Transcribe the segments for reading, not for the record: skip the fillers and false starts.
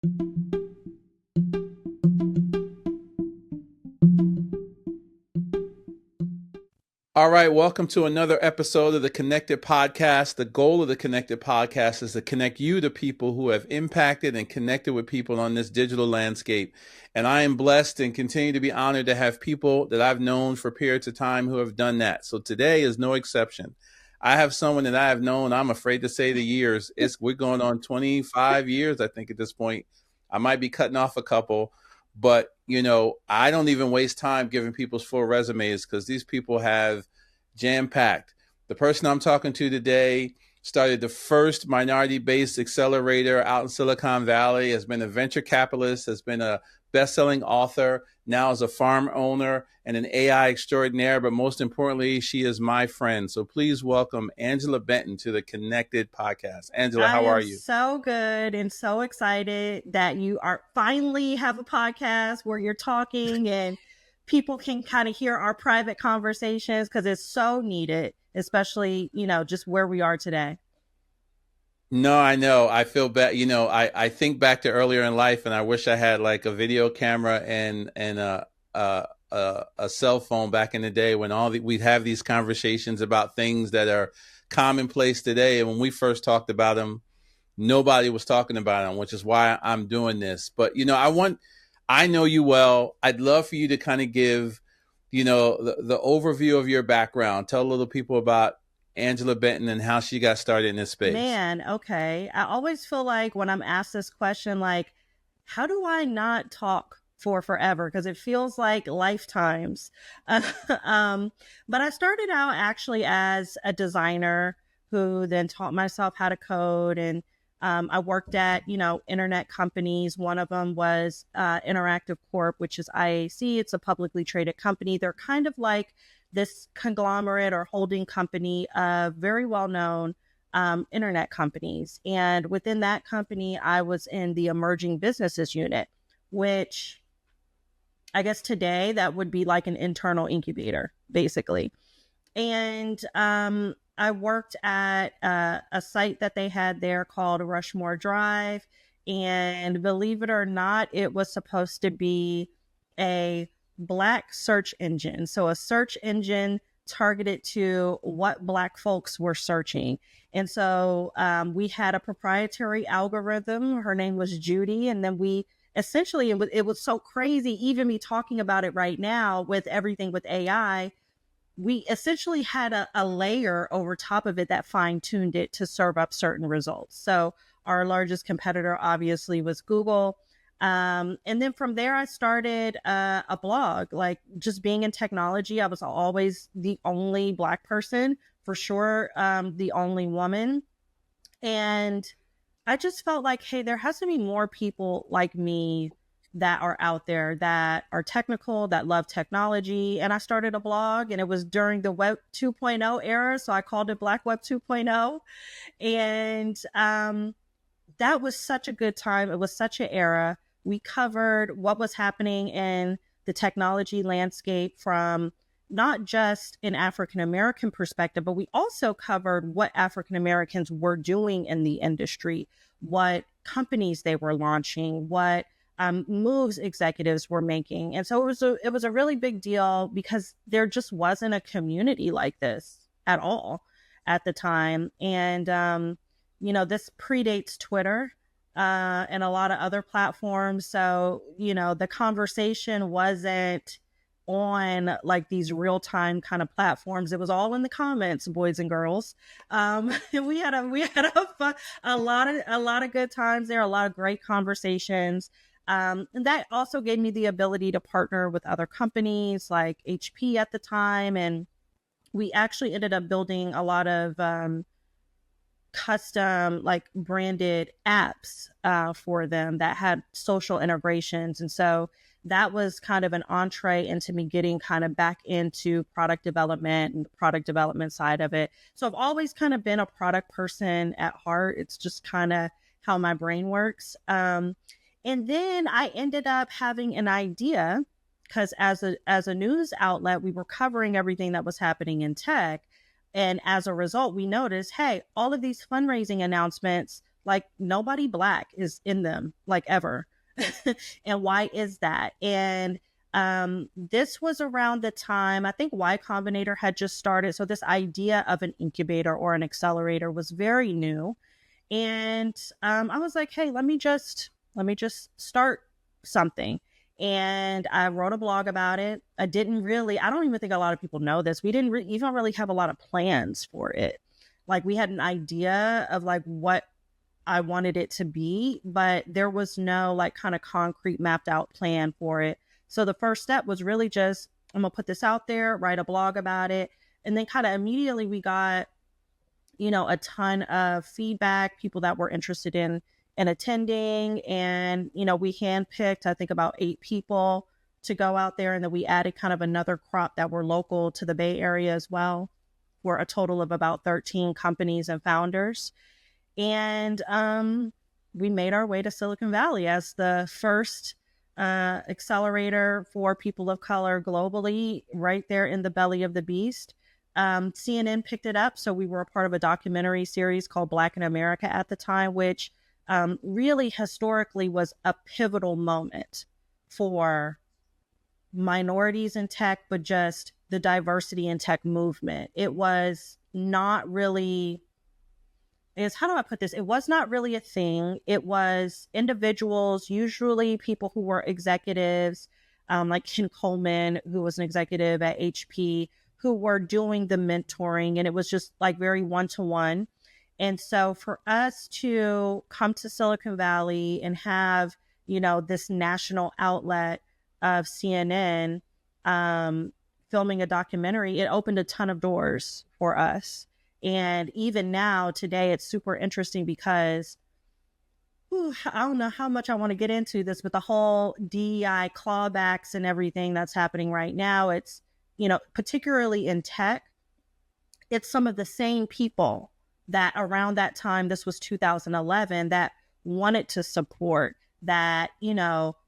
All right, welcome to another episode of the Connected Podcast. The goal of the Connected Podcast is to connect you to people who have impacted and connected with people on this digital landscape. And I am blessed and continue to be honored to have people that I've known for periods of time who have done that. So today is no exception. I have someone that I have known, I'm afraid to say the years. We're going on 25 years, I think, at this point. I might be cutting off a couple. But, I don't even waste time giving people's full resumes because these people have jam-packed. The person I'm talking to today started the first minority-based accelerator out in Silicon Valley, has been a venture capitalist, has been a best-selling author, now is a farm owner and an AI extraordinaire, but most importantly, she is my friend. So please welcome Angela Benton to the Connected Podcast. Angela, how are you? So good and so excited that you are finally have a podcast where you're talking and people can kind of hear our private conversations because it's so needed, especially, just where we are today. No, I know. I feel bad. I think back to earlier in life, and I wish I had like a video camera and a cell phone back in the day when we'd have these conversations about things that are commonplace today. And when we first talked about them, nobody was talking about them, which is why I'm doing this. But I know you well. I'd love for you to kind of give, the overview of your background. Tell a little people about Angela Benton and how she got started in this space. Man, okay. I always feel like when I'm asked this question, like, how do I not talk for forever? Because it feels like lifetimes. But I started out actually as a designer who then taught myself how to code. And I worked at, internet companies. One of them was Interactive Corp, which is IAC. It's a publicly traded company. They're kind of like this conglomerate or holding company of very well-known internet companies. And within that company, I was in the emerging businesses unit, which I guess today that would be like an internal incubator, basically. And I worked at a site that they had there called Rushmore Drive. And believe it or not, it was supposed to be a Black search engine. So a search engine targeted to what Black folks were searching. And so we had a proprietary algorithm. Her name was Judy. And then we essentially, it was so crazy, even me talking about it right now with everything with AI, we essentially had a layer over top of it that fine-tuned it to serve up certain results. So our largest competitor obviously was Google. And then from there, I started a blog, like just being in technology. I was always the only Black person, for sure, the only woman. And I just felt like, hey, there has to be more people like me that are out there that are technical, that love technology. And I started a blog, and it was during the Web 2.0 era. So I called it Black Web 2.0. And that was such a good time. It was such an era. We covered what was happening in the technology landscape from not just an African-American perspective, but we also covered what African-Americans were doing in the industry, what companies they were launching, what moves executives were making. And so it was a really big deal because there just wasn't a community like this at all at the time. And, this predates Twitter and a lot of other platforms. So, the conversation wasn't on like these real-time kind of platforms. It was all in the comments, boys and girls. And we had a lot of good times there, a lot of great conversations. And that also gave me the ability to partner with other companies like HP at the time. And we actually ended up building a lot of custom like branded apps for them that had social integrations. And so that was kind of an entree into me getting kind of back into product development and the product development side of it. So I've always kind of been a product person at heart. It's just kind of how my brain works. And then I ended up having an idea because as a news outlet, we were covering everything that was happening in tech. And as a result, we noticed, hey, all of these fundraising announcements Like nobody Black is in them, like ever. And why is that? And this was around the time I think Y Combinator had just started. So this idea of an incubator or an accelerator was very new. And I was like, hey, let me just start something. And I wrote a blog about it. I don't even think a lot of people know this. We didn't even really have a lot of plans for it. Like we had an idea of like what I wanted it to be, but there was no like kind of concrete mapped out plan for it. So the first step was really just, I'm going to put this out there, write a blog about it. And then kind of immediately we got, a ton of feedback, people that were interested in attending. And, we handpicked, I think about 8 people to go out there. And then we added kind of another crop that were local to the Bay Area as well, for a total of about 13 companies and founders. And we made our way to Silicon Valley as the first accelerator for people of color globally, right there in the belly of the beast. CNN picked it up. So we were a part of a documentary series called Black in America at the time, which really historically was a pivotal moment for minorities in tech, but just the diversity in tech movement. It was not really, how do I put this? It was not really a thing. It was individuals, usually people who were executives, like Ken Coleman, who was an executive at HP, who were doing the mentoring. And it was just like very one-to-one. And so for us to come to Silicon Valley and have, this national outlet of CNN filming a documentary, it opened a ton of doors for us. And even now, today, it's super interesting because I don't know how much I want to get into this, but the whole DEI clawbacks and everything that's happening right now, it's, particularly in tech, it's some of the same people that around that time, this was 2011, that wanted to support, that,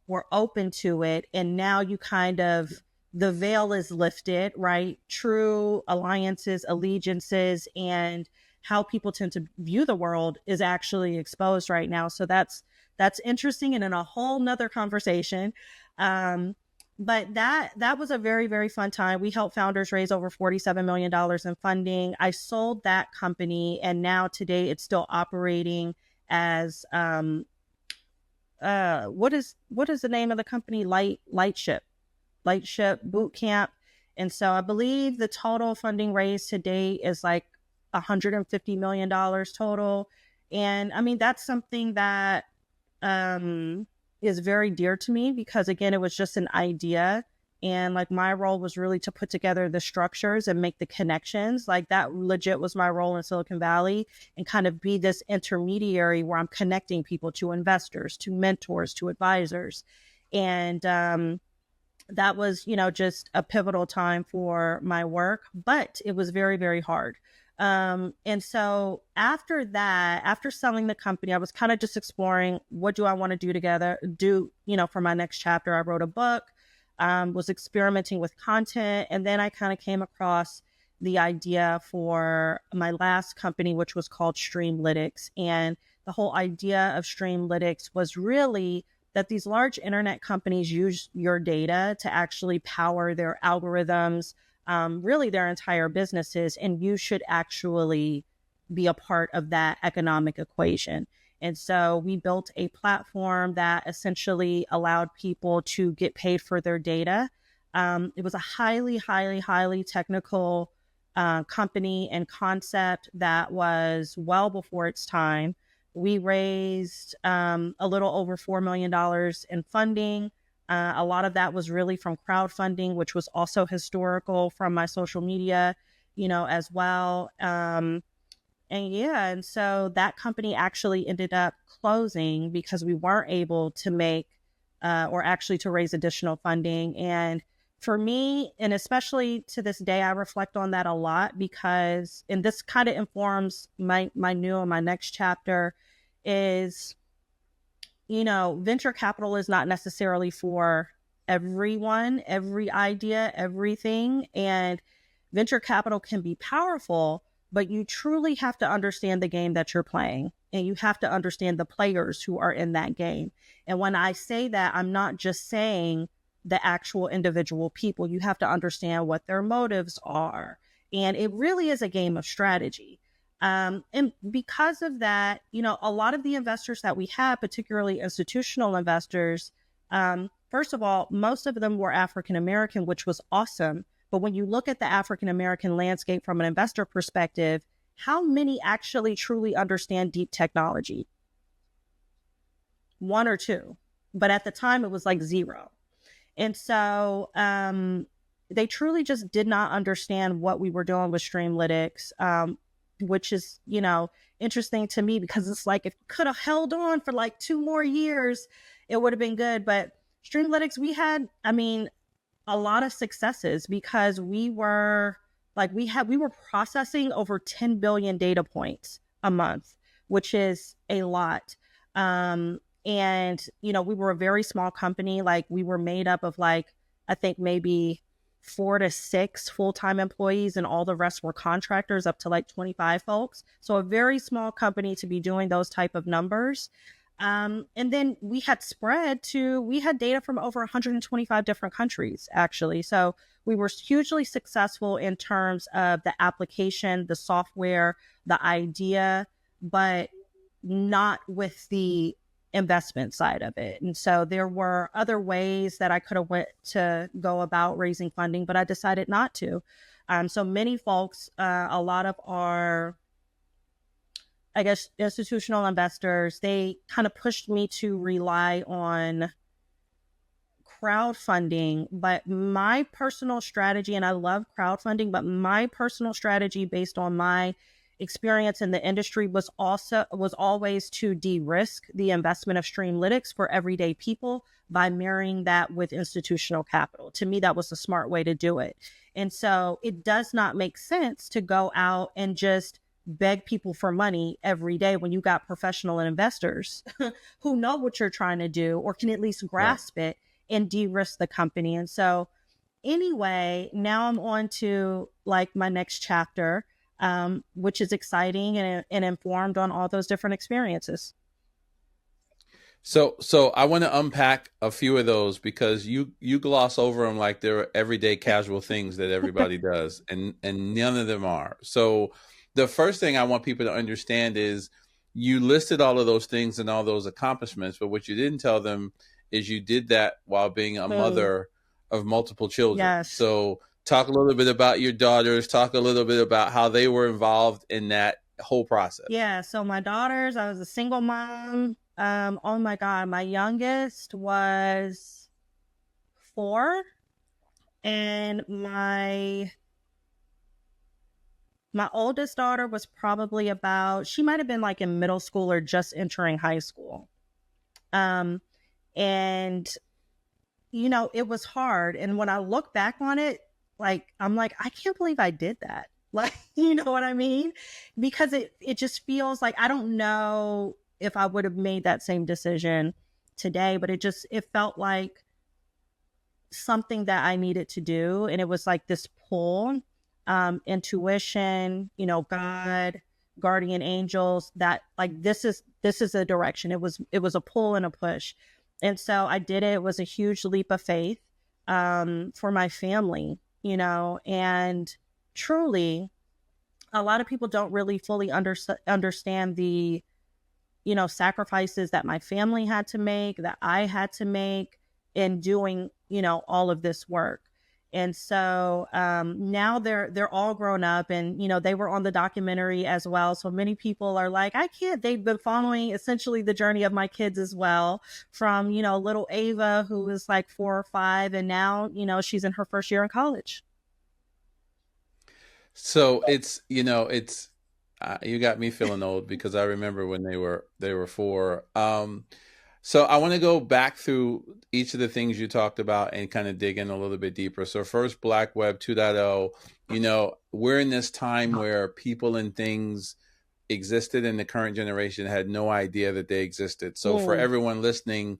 were open to it. And now you kind of, the veil is lifted, right? True alliances, allegiances, and how people tend to view the world is actually exposed right now. So that's interesting and in a whole nother conversation. But that was a very, very fun time. We helped founders raise over $47 million in funding. I sold that company, and now today it's still operating as what is the name of the company? Lightship Boot Camp. And so I believe the total funding raised to date is like $150 million total. And I mean, that's something that is very dear to me because, again, it was just an idea. And like my role was really to put together the structures and make the connections. Like that legit was my role in Silicon Valley, and kind of be this intermediary where I'm connecting people to investors, to mentors, to advisors. And that was, just a pivotal time for my work, but it was very, very hard. And so after that, after selling the company, I was kind of just exploring, what do I want to do, for my next chapter. I wrote a book, was experimenting with content. And then I kind of came across the idea for my last company, which was called Streamlytics. And the whole idea of Streamlytics was really that these large internet companies use your data to actually power their algorithms, really their entire businesses, and you should actually be a part of that economic equation. And so we built a platform that essentially allowed people to get paid for their data. It was a highly, highly, highly technical company and concept that was well before its time. We raised a little over $4 million in funding. A lot of that was really from crowdfunding, which was also historical from my social media, as well. And so that company actually ended up closing because we weren't able to make or actually to raise additional funding. And for me, and especially to this day, I reflect on that a lot because, and this kind of informs my new and my next chapter, is, venture capital is not necessarily for everyone, every idea, everything. And venture capital can be powerful, but you truly have to understand the game that you're playing, and you have to understand the players who are in that game. And when I say that, I'm not just saying the actual individual people. You have to understand what their motives are. And it really is a game of strategy. And because of that, a lot of the investors that we have, particularly institutional investors, first of all, most of them were African American, which was awesome. But when you look at the African American landscape from an investor perspective, how many actually truly understand deep technology? One or two. But at the time, it was like zero. And so they truly just did not understand what we were doing with Streamlytics, which is, interesting to me, because it's like, if you could have held on for like 2 more years, it would have been good. But Streamlytics, we had, a lot of successes, because we were processing over 10 billion data points a month, which is a lot. And, we were a very small company. Like, we were made up of I think maybe 4 to 6 full-time employees, and all the rest were contractors, up to 25 folks. So a very small company to be doing those type of numbers. And then we had data from over 125 different countries, actually. So we were hugely successful in terms of the application, the software, the idea, but not with the investment side of it. And so there were other ways that I could have went to go about raising funding, but I decided not to. So many folks, a lot of our, I guess, institutional investors, they kind of pushed me to rely on crowdfunding. But my personal strategy, and I love crowdfunding, but my personal strategy based on my experience in the industry was always to de-risk the investment of Streamlytics for everyday people by marrying that with institutional capital. To me, that was a smart way to do it. And so it does not make sense to go out and just beg people for money every day when you got professional investors who know what you're trying to do, or can at least grasp it and de-risk the company. And so anyway, now I'm on to my next chapter, which is exciting and informed on all those different experiences. So I want to unpack a few of those, because you gloss over them like they're everyday casual things that everybody does, and none of them are. So the first thing I want people to understand is you listed all of those things and all those accomplishments, but what you didn't tell them is you did that while being a mother of multiple children. Yes. So talk a little bit about your daughters, talk a little bit about how they were involved in that whole process. Yeah. So my daughters, I was a single mom. Oh my God. My youngest was 4, and my oldest daughter was probably she might have been in middle school or just entering high school. And, it was hard. And when I look back on it, I'm I can't believe I did that. You know what I mean? Because it just feels like, I don't know if I would have made that same decision today, but it felt like something that I needed to do. And it was this pull, intuition, God, guardian angels, that this is a direction. It was a pull and a push. And so I did it. It was a huge leap of faith, for my family, and truly a lot of people don't really fully understand the, sacrifices that my family had to make, that I had to make in doing, all of this work. And so now they're all grown up, and, they were on the documentary as well. So many people are they've been following essentially the journey of my kids as well, from, little Ava, who was 4 or 5. And now, she's in her first year in college. So it's you got me feeling old, because I remember when they were 4. So I want to go back through each of the things you talked about and kind of dig in a little bit deeper. So first, Black Web 2.0, we're in this time where people and things existed, and the current generation had no idea that they existed. So for everyone listening,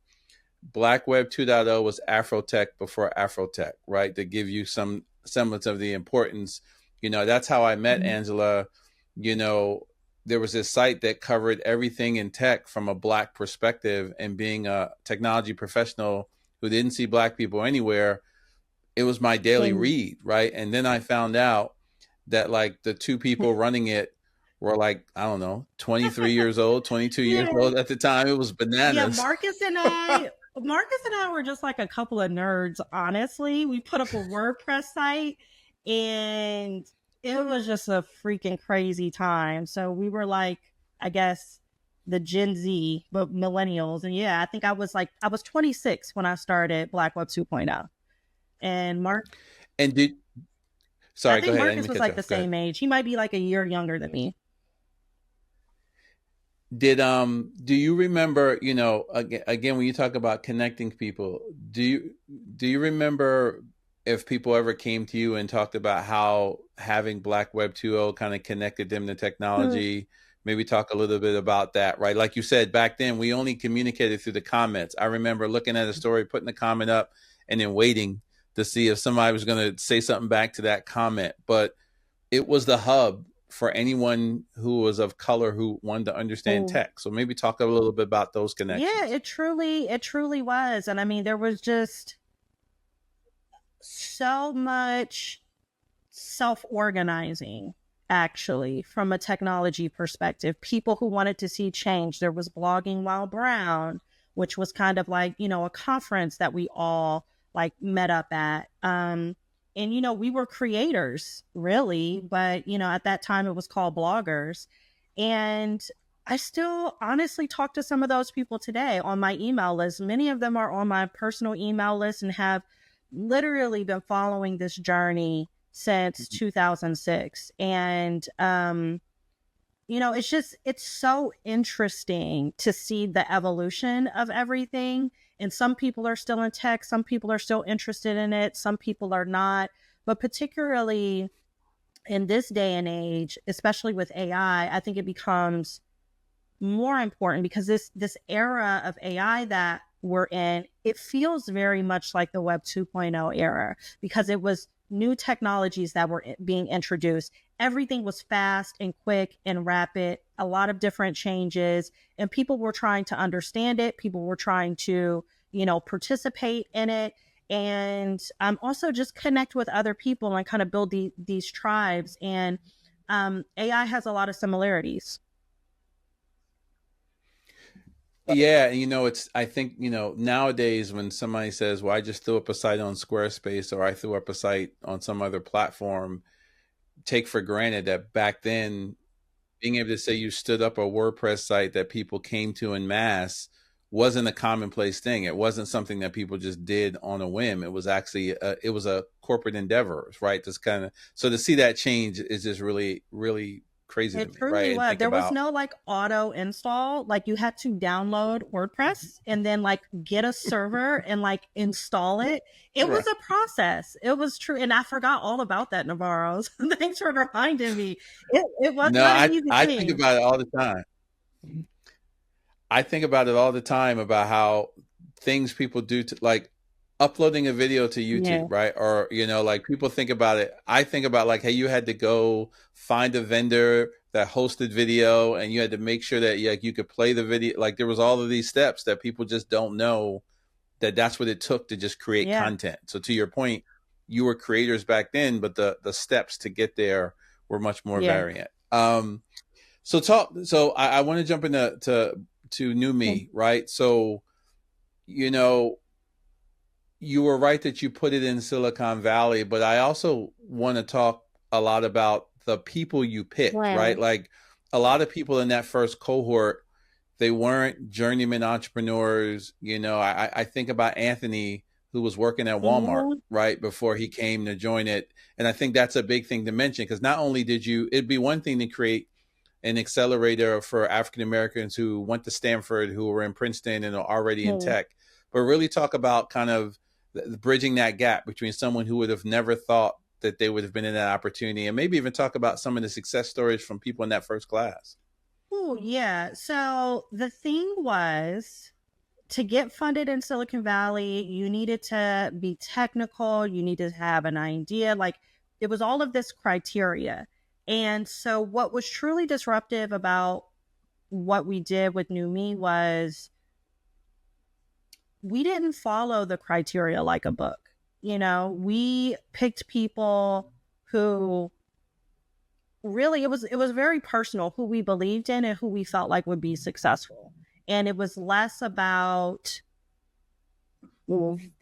Black Web 2.0 was Afrotech before Afrotech, right? To give you some semblance of the importance. That's how I met Angela. you know, there was this site that covered everything in tech from a Black perspective, and being a technology professional who didn't see Black people anywhere, it was my daily And read, right? And then I found out that like the two people running it were like, I don't know, 23 years old, 22 years yeah, old at the time. It was yeah, bananas. Marcus and I were just like a couple of nerds, honestly. We put up a WordPress site and it was just a freaking crazy time. So we were like, I guess the Gen Z, but millennials. And yeah, I was 26 when I started Black Web 2.0. And And did, I sorry, go think ahead. I didn't Marcus mean to was cut you like the off. Go ahead. same age. He might be like a year younger than me. Did do you remember, you know, again when you talk about connecting people, do you remember if people ever came to you and talked about how having Black Web 2.0 kind of connected them to Hmm. technology? Maybe talk a little bit about that, right? Like you said, back then we only communicated through the comments. I remember looking at a story, putting the comment up, and then waiting to see if somebody was going to say something back to that comment. But it was the hub for anyone who was of color who wanted to understand Hmm. tech. So maybe talk a little bit about those Yeah, connections. it truly was. And I mean, there was just so much self organizing, actually, from a technology perspective. People who wanted to see change. There was Blogging While Brown, which was kind of like, a conference that we all like met up at. And, we were creators, really, but, at that time it was called bloggers. And I still honestly talk to some of those people today on my email list. Many of them are on my personal email list and have literally been following this journey since 2006. And it's so interesting to see the evolution of everything. And some people are still in tech, some people are still interested in it, some people are not. But particularly in this day and age, especially with AI, I think it becomes more important because this era of AI that we're in, it feels very much like the Web 2.0 era because it was new technologies that were being introduced. Everything was fast and quick and rapid, a lot of different changes, and people were trying to understand it. People were trying to, participate in it, and also just connect with other people and kind of build these tribes. And AI has a lot of similarities. Yeah, and it's, I think, nowadays when somebody says, "Well, I just threw up a site on Squarespace or I threw up a site on some other platform," take for granted that back then being able to say you stood up a WordPress site that people came to in mass wasn't a commonplace thing. It wasn't something that people just did on a whim. It was actually it was a corporate endeavor, right? Just kind of, so to see that change is just really, really crazy to It me, truly right? And was. think There was about, no like auto install. Like you had to download WordPress and then like get a server and like install it. It was right? a process. It was true. And I forgot all about that, Navarro. Thanks for reminding me. It was No, not an easy I think thing. about it all the time. I think about it all the time about how things people do to, like, uploading a video to YouTube, Yeah. right? Or, like people think about it. I think about like, hey, you had to go find a vendor that hosted video and you had to make sure that like you could play the video. Like there was all of these steps that people just don't know that that's what it took to just create Yeah. content. So to your point, you were creators back then, but the steps to get there were much more Yeah. variant. So I want to jump into to NewMe, right? So, you know, you were right that you put it in Silicon Valley, but I also want to talk a lot about the people you picked, right? Right. Like a lot of people in that first cohort, they weren't journeyman entrepreneurs. I think about Anthony, who was working at Walmart, Mhm. right, before he came to join it. And I think that's a big thing to mention because not only did you, it'd be one thing to create an accelerator for African Americans who went to Stanford, who were in Princeton and are already in Mhm. tech, but really talk about kind of bridging that gap between someone who would have never thought that they would have been in that opportunity, and maybe even talk about some of the success stories from people in that first class. Oh, yeah. So the thing was, to get funded in Silicon Valley, you needed to be technical, you needed to have an idea. Like it was all of this criteria. And so what was truly disruptive about what we did with NewMe was we didn't follow the criteria like a book. You know, we picked people who really it was very personal, who we believed in and who we felt like would be successful. And it was less about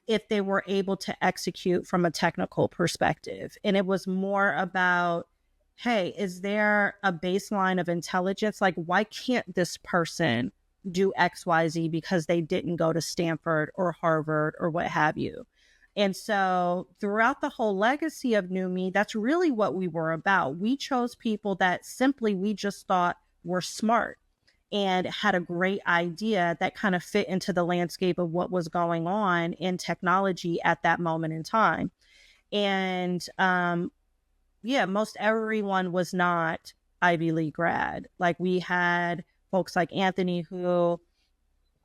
if they were able to execute from a technical perspective. And it was more about, hey, is there a baseline of intelligence? Like, why can't this person do XYZ because they didn't go to Stanford or Harvard or what have you? And so throughout the whole legacy of NewMe, that's really what we were about. We chose people that simply we just thought were smart and had a great idea that kind of fit into the landscape of what was going on in technology at that moment in time. And yeah, most everyone was not Ivy League grad. Like we had folks like Anthony who,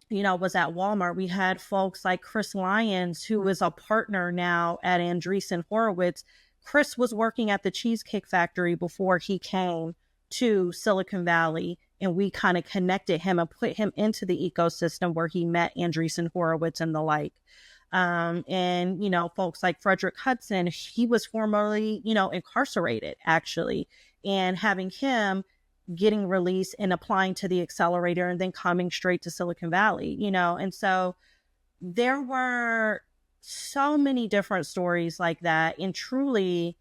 you know, was at Walmart. We had folks like Chris Lyons, who is a partner now at Andreessen Horowitz. Chris was working at the Cheesecake Factory before he came to Silicon Valley, and we kind of connected him and put him into the ecosystem where he met Andreessen Horowitz and the like. And, you know, folks like Frederick Hudson, he was formerly, you know, incarcerated actually, and having him getting released and applying to the accelerator and then coming straight to Silicon Valley, you know? And so there were so many different stories like that. And truly,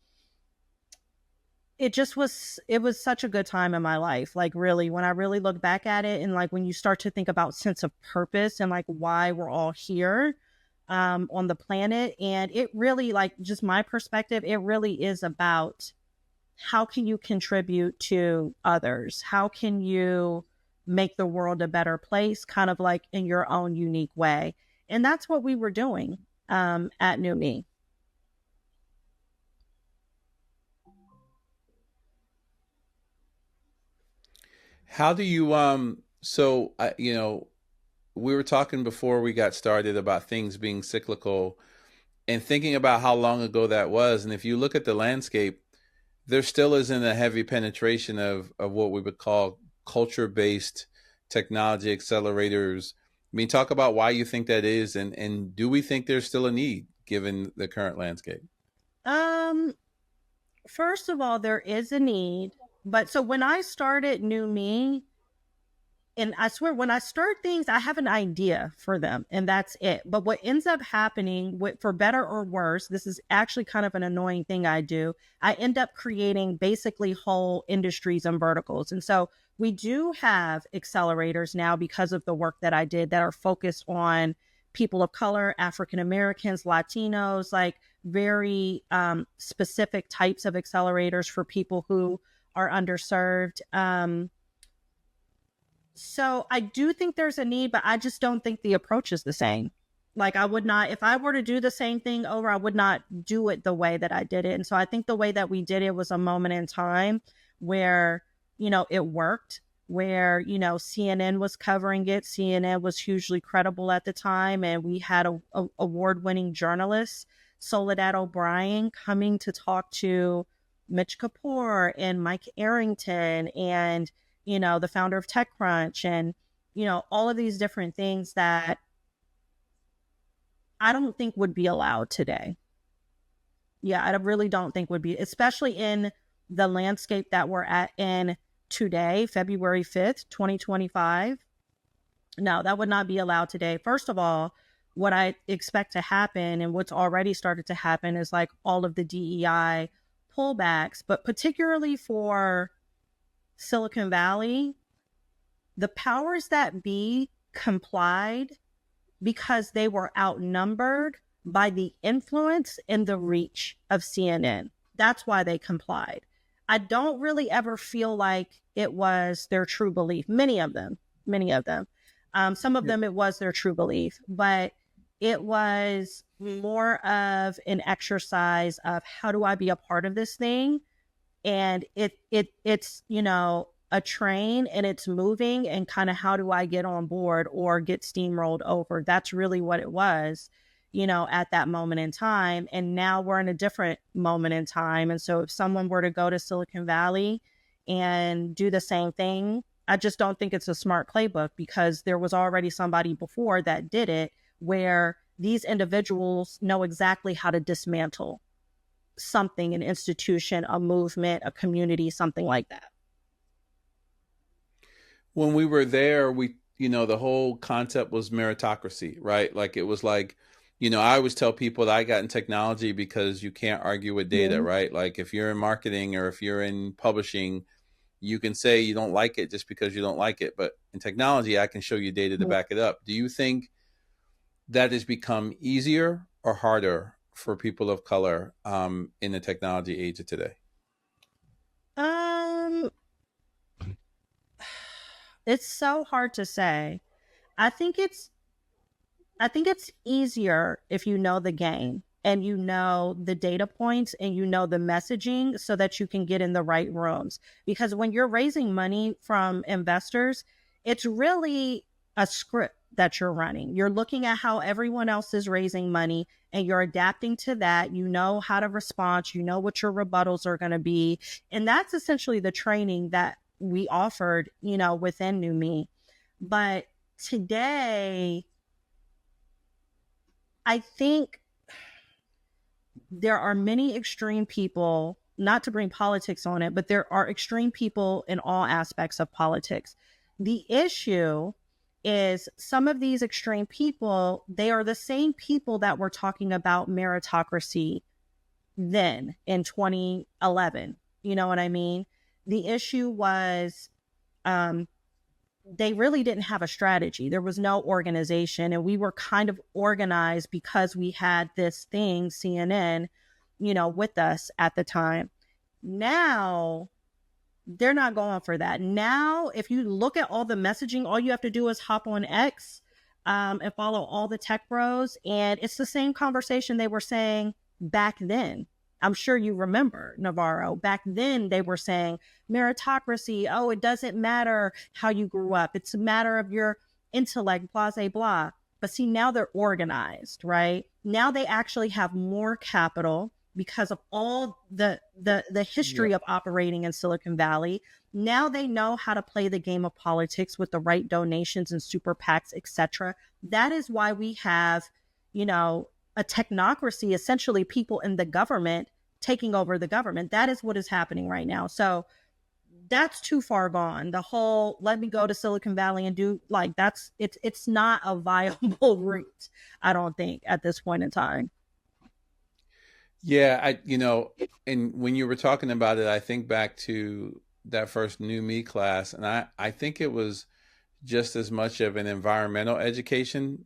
it was such a good time in my life. Like really, when I really look back at it and like when you start to think about sense of purpose and like why we're all here on the planet. And it really, like just my perspective, it really is about how can you contribute to others? How can you make the world a better place, kind of like in your own unique way? And that's what we were doing at NewMe. How do you so you know, we were talking before we got started about things being cyclical and thinking about how long ago that was. And if you look at the landscape, there still isn't a heavy penetration of what we would call culture-based technology accelerators. I mean, talk about why you think that is, and do we think there's still a need given the current landscape? Um, First of all, there is a need. But so when I started NewMe, and I swear, when I start things, I have an idea for them and that's it. But what ends up happening with, for better or worse, this is actually kind of an annoying thing I do. I end up creating basically whole industries and verticals. And so we do have accelerators now because of the work that I did that are focused on people of color, African Americans, Latinos, like very specific types of accelerators for people who are underserved. So I do think there's a need, but I just don't think the approach is the same. Like I would not, if I were to do the same thing over, I would not do it the way that I did it. And so I think the way that we did it was a moment in time where, you know, it worked, where, you know, CNN was covering it. CNN was hugely credible at the time. And we had a award-winning journalist, Soledad O'Brien, coming to talk to Mitch Kapoor and Mike Arrington and, you know, the founder of TechCrunch and, you know, all of these different things that I don't think would be allowed today. Yeah, I really don't think would be, especially in the landscape that we're at in today, February 5th, 2025. No, that would not be allowed today. First of all, what I expect to happen and what's already started to happen is like all of the DEI pullbacks, but particularly for Silicon Valley, the powers that be complied because they were outnumbered by the influence and the reach of CNN. That's why they complied. I don't really ever feel like it was their true belief. Many of them. Some of them, it was their true belief, but it was more of an exercise of how do I be a part of this thing? And it's, you know, a train and it's moving and kind of how do I get on board or get steamrolled over? That's really what it was. at that moment in time. And now we're in a different moment in time. And so if someone were to go to Silicon Valley and do the same thing, I just don't think it's a smart playbook, because there was already somebody before that did it, where these individuals know exactly how to dismantle something, an institution, a movement, a community, something like that. When we were there, the whole concept was meritocracy, right? Like it was like, I always tell people that I got in technology because you can't argue with data, right? Like if you're in marketing or if you're in publishing, you can say you don't like it just because you don't like it. But in technology, I can show you data to back it up. Do you think that has become easier or harder for people of color in the technology age of today? It's so hard to say. I think it's easier if you know the game and you know the data points and you know the messaging, so that you can get in the right rooms. Because when you're raising money from investors, it's really a script that you're running. You're looking at how everyone else is raising money and you're adapting to that. You know how to respond. You know what your rebuttals are going to be. And that's essentially the training that we offered, within NewMe. But today, I think there are many extreme people, not to bring politics on it, but there are extreme people in all aspects of politics. The issue is some of these extreme people, they are the same people that were talking about meritocracy then in 2011. You know what I mean? The issue was they really didn't have a strategy. There was no organization, and we were kind of organized because we had this thing, CNN, with us at the time. Now, they're not going for that. Now, if you look at all the messaging, all you have to do is hop on X and follow all the tech bros, and it's the same conversation they were saying back then. I'm sure you remember, Navarro. Back then, they were saying meritocracy. Oh, it doesn't matter how you grew up. It's a matter of your intellect, blah, blah, blah. But see, now they're organized, right? Now they actually have more capital because of all the history of operating in Silicon Valley. Now they know how to play the game of politics with the right donations and super PACs, etc. That is why we have, a technocracy, essentially people in the government taking over the government. That is what is happening right now. So that's too far gone. The whole let me go to Silicon Valley and do it's not a viable route, I don't think, at this point in time. Yeah, and when you were talking about it, I think back to that first NewMe class, and I think it was just as much of an environmental education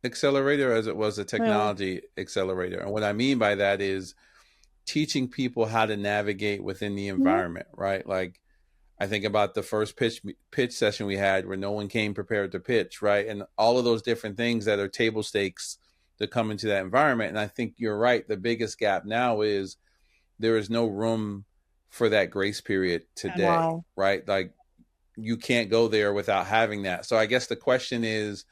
accelerator as it was a technology accelerator. And what I mean by that is teaching people how to navigate within the environment, right? Like I think about the first pitch session we had where no one came prepared to pitch, right? And all of those different things that are table stakes that come into that environment. And I think you're right. The biggest gap now is there is no room for that grace period today, right? Like you can't go there without having that. So I guess the question is,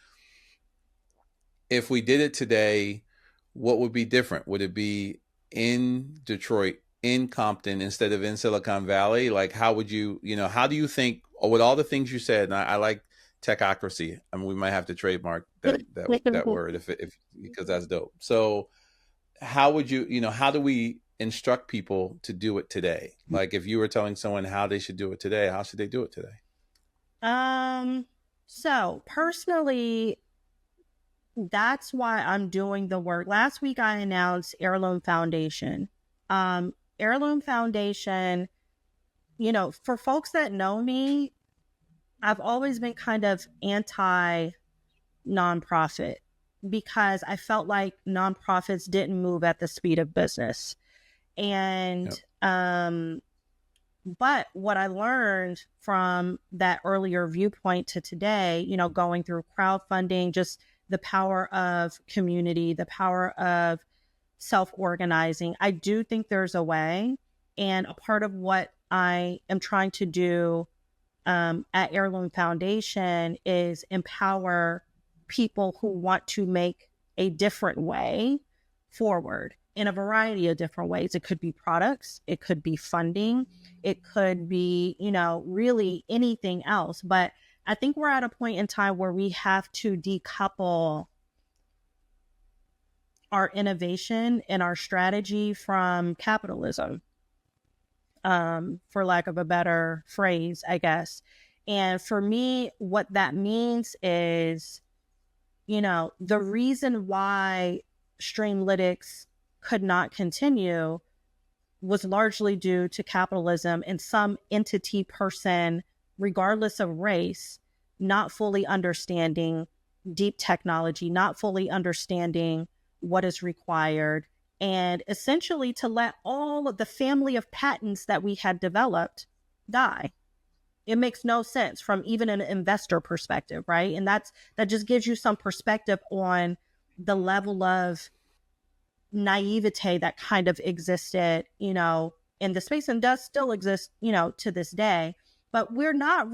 if we did it today, what would be different? Would it be in Detroit, in Compton, instead of in Silicon Valley? Like, how would you, how do you think, or with all the things you said, and I like techocracy. I mean, we might have to trademark that word if because that's dope. So how would you, how do we instruct people to do it today? Like if you were telling someone how they should do it today, how should they do it today? So personally, that's why I'm doing the work. Last week, I announced Heirloom Foundation. Heirloom Foundation, for folks that know me, I've always been kind of anti-nonprofit because I felt like nonprofits didn't move at the speed of business. And, but what I learned from that earlier viewpoint to today, going through crowdfunding, just the power of community, the power of self-organizing. I do think there's a way. And a part of what I am trying to do at Heirloom Foundation is empower people who want to make a different way forward in a variety of different ways. It could be products, it could be funding, it could be, really anything else. But I think we're at a point in time where we have to decouple our innovation and our strategy from capitalism, for lack of a better phrase, I guess. And for me, what that means is, the reason why Streamlytics could not continue was largely due to capitalism and some entity person, regardless of race, not fully understanding deep technology, not fully understanding what is required, and essentially to let all of the family of patents that we had developed die. It makes no sense from even an investor perspective, right? And that just gives you some perspective on the level of naivete that kind of existed, in the space, and does still exist, to this day. But we're not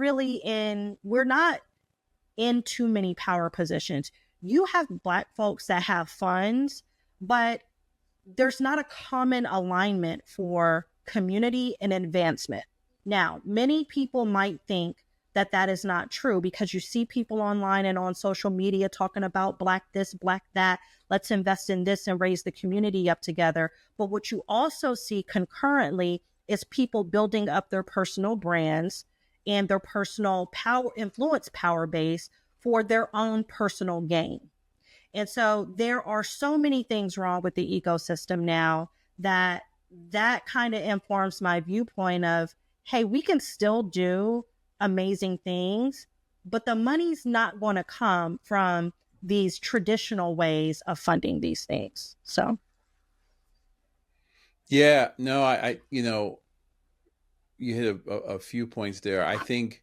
in too many power positions. You have Black folks that have funds, but there's not a common alignment for community and advancement. Now, many people might think that that is not true because you see people online and on social media talking about Black this, Black that, let's invest in this and raise the community up together. But what you also see concurrently is people building up their personal brands and their personal power base for their own personal gain. And so there are so many things wrong with the ecosystem now that kind of informs my viewpoint of, hey, we can still do amazing things, but the money's not going to come from these traditional ways of funding these things. So. Yeah, no, I you hit a few points there. I think,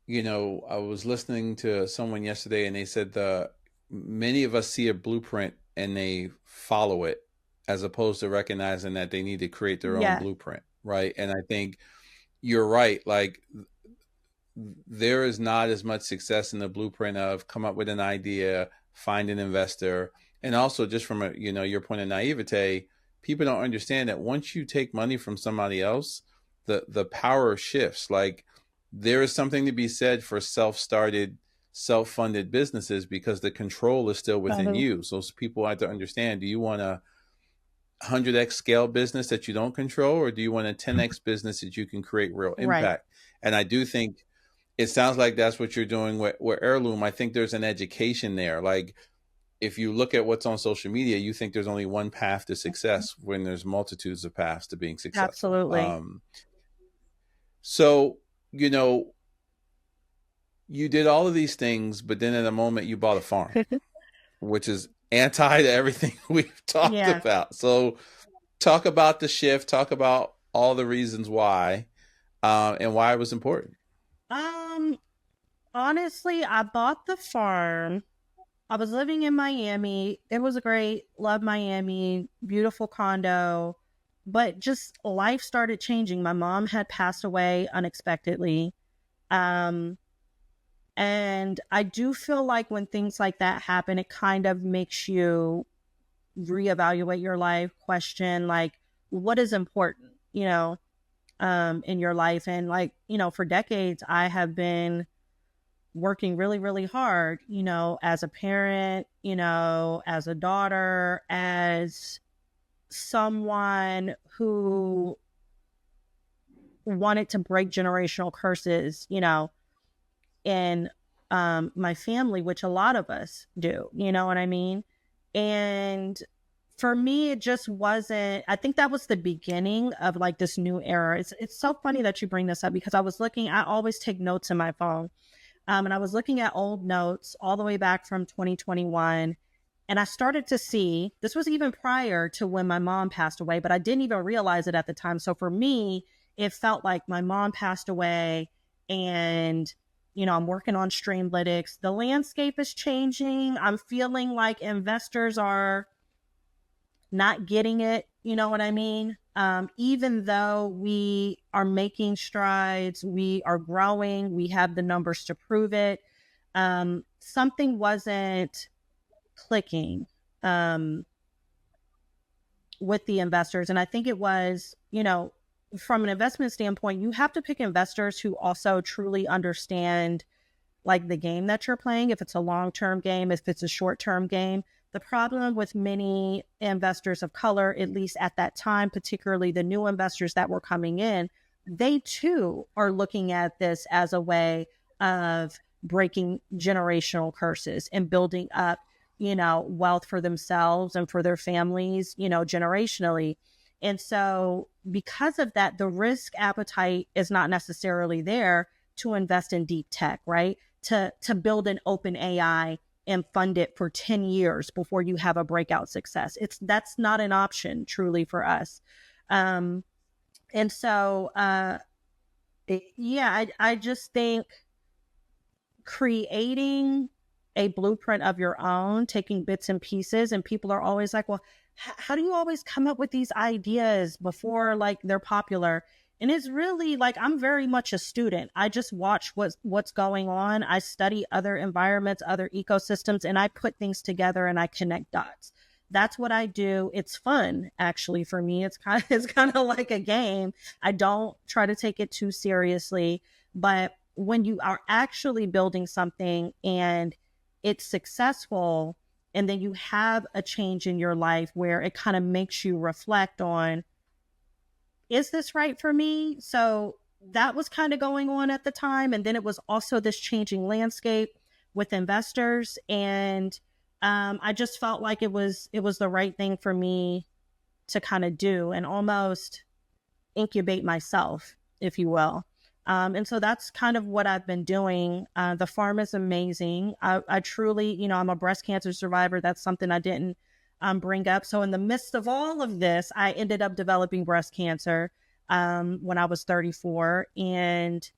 I was listening to someone yesterday and they said many of us see a blueprint and they follow it as opposed to recognizing that they need to create their own blueprint. Right. And I think you're right. Like, there is not as much success in the blueprint of come up with an idea, find an investor. And also just from your point of naivete, people don't understand that once you take money from somebody else, the power shifts. Like, there is something to be said for self-started, self-funded businesses because the control is still within you. So people have to understand, do you want a 100x scale business that you don't control, or do you want a 10x business that you can create real impact? Right. And I do think it sounds like that's what you're doing with Heirloom. I think there's an education there. Like, if you look at what's on social media, you think there's only one path to success when there's multitudes of paths to being successful. Absolutely. So, you did all of these things, but then in a moment you bought a farm, which is anti to everything we've talked about. So talk about the shift, talk about all the reasons why, and why it was important. Honestly, I bought the farm. I was living in Miami. It was great. Love Miami. Beautiful condo. But just life started changing. My mom had passed away unexpectedly. And I do feel like when things like that happen, it kind of makes you reevaluate your life, question like, what is important, in your life. And like, for decades, I have been working really, really hard, as a parent, as a daughter, as someone who wanted to break generational curses, in my family, which a lot of us do, you know what I mean? And for me, it just wasn't, I think that was the beginning of like this new era. It's so funny that you bring this up because I always take notes in my phone. And I was looking at old notes all the way back from 2021. And I started to see, this was even prior to when my mom passed away, but I didn't even realize it at the time. So for me, it felt like my mom passed away and, I'm working on Streamlytics. The landscape is changing. I'm feeling like investors are not getting it. You know what I mean? Even though we are making strides, we are growing, we have the numbers to prove it. Something wasn't clicking with the investors. And I think it was, from an investment standpoint, you have to pick investors who also truly understand like the game that you're playing, if it's a long-term game, if it's a short-term game. The problem with many investors of color, at least at that time, particularly the new investors that were coming in, they too are looking at this as a way of breaking generational curses and building up, wealth for themselves and for their families, generationally. And so because of that, the risk appetite is not necessarily there to invest in deep tech, right? To build an open AI and fund it for 10 years before you have a breakout success. That's not an option truly for us. And so, I just think creating a blueprint of your own, taking bits and pieces, and people are always like, well, how do you always come up with these ideas before like they're popular? And it's really like, I'm very much a student. I just watch what's going on. I study other environments, other ecosystems, and I put things together and I connect dots. That's what I do. It's fun, actually, for me. It's kind of like a game. I don't try to take it too seriously, but when you are actually building something and it's successful, and then you have a change in your life where it kind of makes you reflect on, is this right for me? So that was kind of going on at the time. And then it was also this changing landscape with investors. And I just felt like it was the right thing for me to kind of do and almost incubate myself, if you will. And so that's kind of what I've been doing. The farm is amazing. I truly, I'm a breast cancer survivor. That's something I didn't bring up. So in the midst of all of this, I ended up developing breast cancer when I was 34 and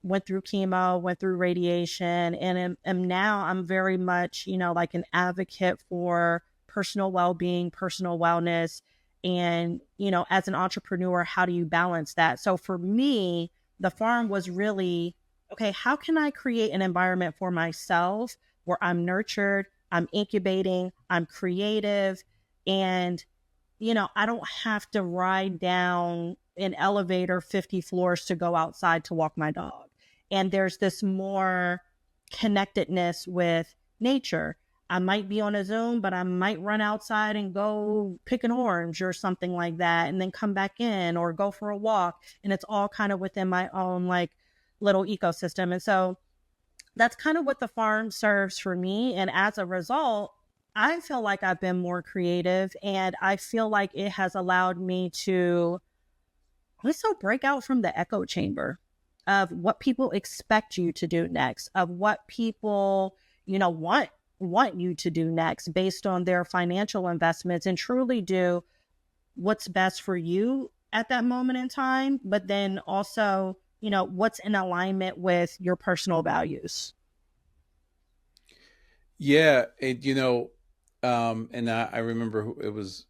went through chemo, went through radiation, and now I'm very much, like an advocate for personal well-being, personal wellness. And, as an entrepreneur, how do you balance that? So for me, the farm was really, okay, how can I create an environment for myself where I'm nurtured, I'm incubating, I'm creative, and, I don't have to ride down an elevator 50 floors to go outside to walk my dog. And there's this more connectedness with nature. I might be on a Zoom, but I might run outside and go pick an orange or something like that, and then come back in or go for a walk. And it's all kind of within my own like little ecosystem. And so that's kind of what the farm serves for me. And as a result, I feel like I've been more creative, and I feel like it has allowed me to also break out from the echo chamber of what people expect you to do next, of what people, want you to do next based on their financial investments, and truly do what's best for you at that moment in time, but then also, what's in alignment with your personal values. Yeah. And I remember it was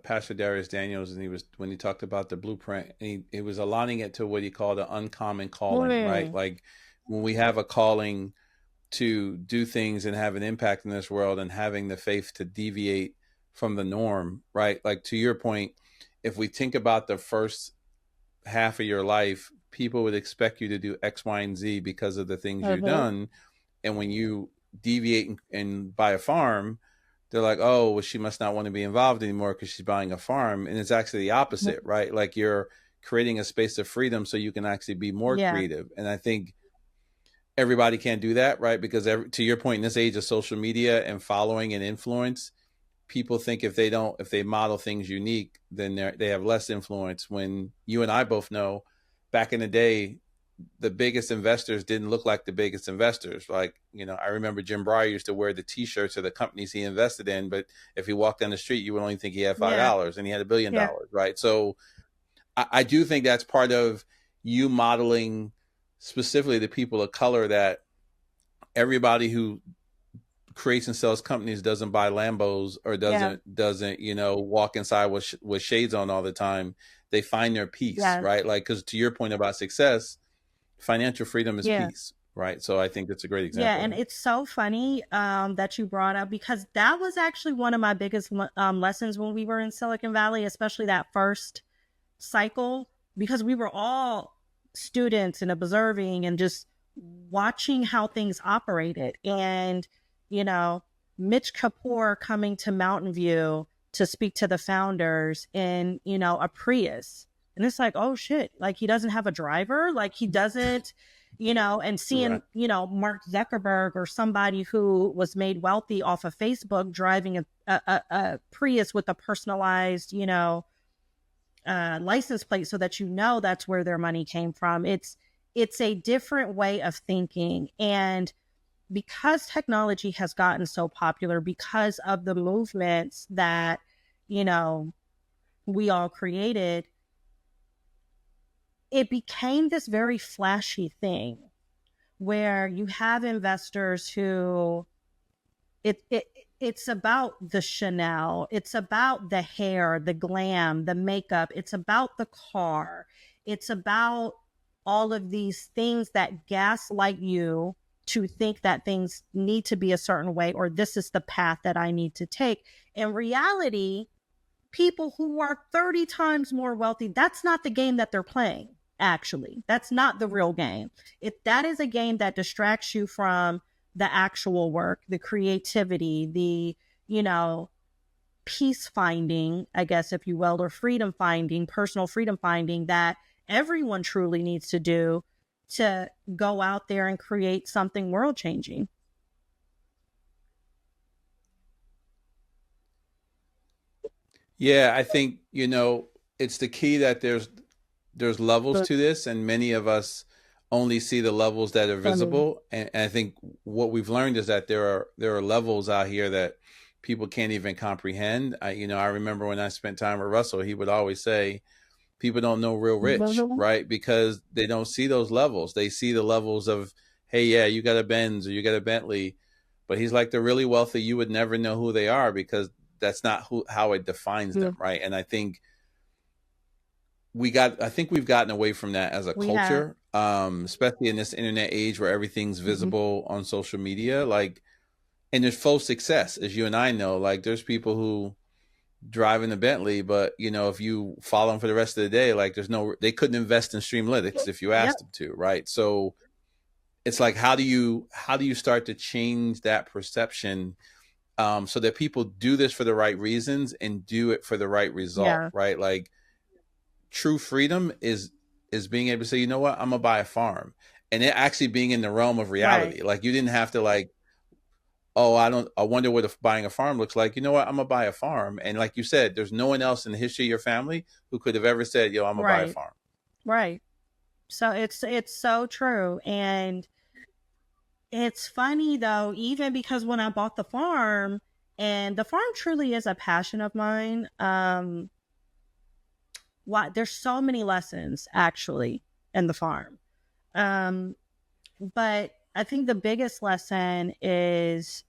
Pastor Darius Daniels, and when he talked about the blueprint, and he was aligning it to what he called an uncommon calling, right? Like when we have a calling to do things and have an impact in this world, and having the faith to deviate from the norm, right? Like to your point, if we think about the first half of your life, people would expect you to do X, Y, and Z because of the things you've done. And when you deviate and buy a farm, they're like, oh, well, she must not want to be involved anymore because she's buying a farm. And it's actually the opposite, right? Like you're creating a space of freedom so you can actually be more creative. And I think everybody can't do that, right? Because to your point, in this age of social media and following and influence, people think if they model things unique, then they have less influence. When you and I both know, back in the day, the biggest investors didn't look like the biggest investors. Like, I remember Jim Breyer used to wear the t-shirts of the companies he invested in, but if he walked down the street, you would only think he had $5 and he had $1 billion, right? So I do think that's part of you modeling specifically the people of color, that everybody who creates and sells companies doesn't buy Lambos or doesn't walk inside with shades on all the time. They find their peace, right? Like, because to your point about success, financial freedom is peace, right? So I think that's a great Yeah, example and there. it's so funny that you brought up, because that was actually one of my biggest lessons when we were in Silicon Valley, especially that first cycle, because we were all students and observing and just watching how things operated. And, you know, Mitch Kapoor coming to Mountain View to speak to the founders in, you know, a Prius. And it's like, oh shit, like he doesn't have a driver, like he doesn't, you know, and Right. seeing, you know, Mark Zuckerberg or somebody who was made wealthy off of Facebook driving a Prius with a personalized, you know, license plate, so that you know that's where their money came from. It's a different way of thinking. And because technology has gotten so popular, because of the movements that, you know, we all created, it became this very flashy thing where you have investors who it it's about the Chanel, it's about the hair, the glam, the makeup, it's about the car, it's about all of these things that gaslight you to think that things need to be a certain way, or this is the path that I need to take. In reality, people who are 30 times more wealthy, that's not the game that they're playing. Actually, that's not the real game. That is a game that distracts you from the actual work, the creativity, the, you know, peace finding, I guess, if you will, or freedom finding, personal freedom finding, that everyone truly needs to do to go out there and create something world changing. Yeah, I think, you know, it's the key that there's levels to this, and many of us only see the levels that are visible. And I think what we've learned is that there are levels out here that people can't even comprehend. I remember when I spent time with Russell, he would always say, people don't know real rich, right? Because they don't see those levels. They see the levels of, hey, yeah, you got a Benz or you got a Bentley, but he's like, the really wealthy, you would never know who they are, because that's not how it defines them, right? And I think we've gotten away from that as a We have. culture, especially in this internet age where everything's Mhm. visible on social media. Like, and there's false success, as you and I know. Like, there's people who drive in a Bentley, but if you follow them for the rest of the day, like, they couldn't invest in Streamlytics if you Yep. asked them to, right? So it's like, how do you start to change that perception, so that people do this for the right reasons and do it for the right result, Yeah. right? Like, true freedom is being able to say, you know what, I'm gonna buy a farm, and it actually being in the realm of Right. reality. Like, you didn't have to, like, oh, I wonder what buying a farm looks like. You know what, I'm gonna buy a farm. And like you said, there's no one else in the history of your family who could have ever said, yo, I'm gonna buy a Right. farm. Right. So it's so true. And it's funny though, even because when I bought the farm, and the farm truly is a passion of mine, why there's so many lessons actually in the farm. Um, but I think the biggest lesson is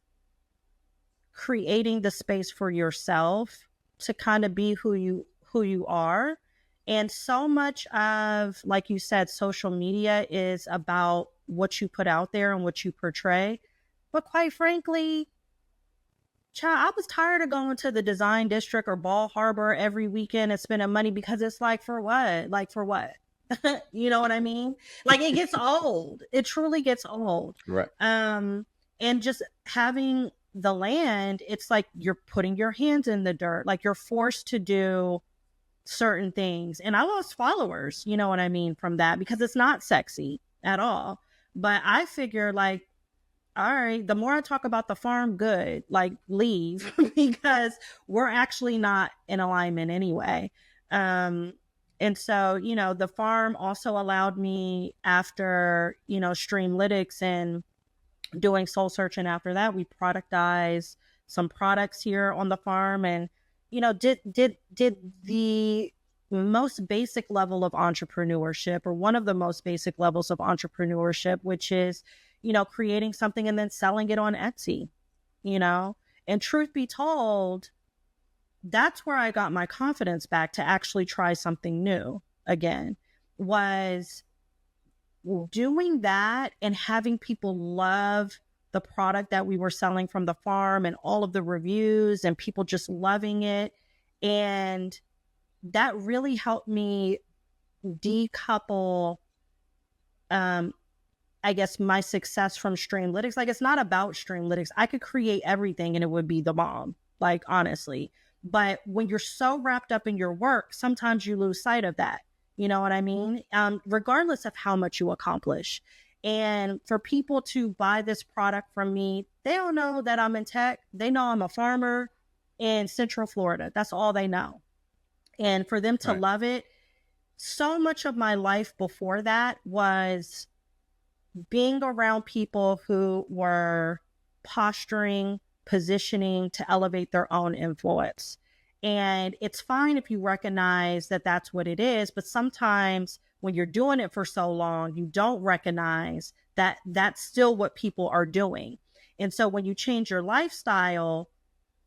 creating the space for yourself to kind of be who you are. And so much of, like you said, social media is about what you put out there and what you portray. But quite frankly, child, I was tired of going to the design district or Ball Harbor every weekend and spending money, because it's like, for what? Like, for what? You know what I mean? Like, it gets old. It truly gets old. Right. And just having the land, it's like you're putting your hands in the dirt. Like, you're forced to do certain things. And I lost followers, you know what I mean, from that, because it's not sexy at all. But I figure, like, all right, the more I talk about the farm, good, like, leave, because we're actually not in alignment anyway. Um, and so, the farm also allowed me, after, Streamlytics and doing soul searching after that, we productized some products here on the farm, and, did the most basic level of entrepreneurship, or one of the most basic levels of entrepreneurship, which is, creating something and then selling it on Etsy, you know? And truth be told, that's where I got my confidence back to actually try something new again, was doing that and having people love the product that we were selling from the farm and all of the reviews and people just loving it. And that really helped me decouple, I guess, my success from Streamlytics. Like, it's not about Streamlytics. I could create everything and it would be the bomb, like, honestly. But when you're so wrapped up in your work, sometimes you lose sight of that. You know what I mean? Regardless of how much you accomplish. And for people to buy this product from me, they don't know that I'm in tech. They know I'm a farmer in Central Florida. That's all they know. And for them to love it, so much of my life before that was being around people who were posturing, positioning to elevate their own influence. And it's fine if you recognize that that's what it is, but sometimes when you're doing it for so long, you don't recognize that that's still what people are doing. And so when you change your lifestyle,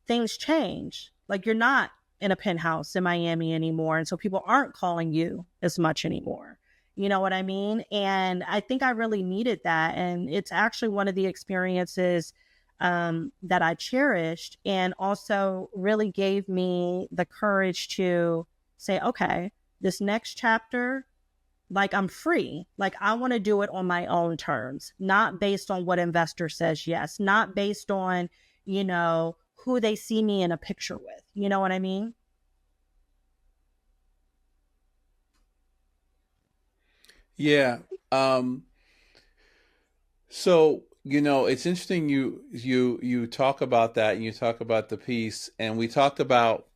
things change. Like, you're not in a penthouse in Miami anymore. And so people aren't calling you as much anymore. You know what I mean? And I think I really needed that. And it's actually one of the experiences that I cherished, and also really gave me the courage to say, okay, this next chapter, like, I'm free. Like, I want to do it on my own terms, not based on what investor says yes, not based on, you know, who they see me in a picture with. You know what I mean? Yeah. So, you know, it's interesting you talk about that, and you talk about the piece, and we talked about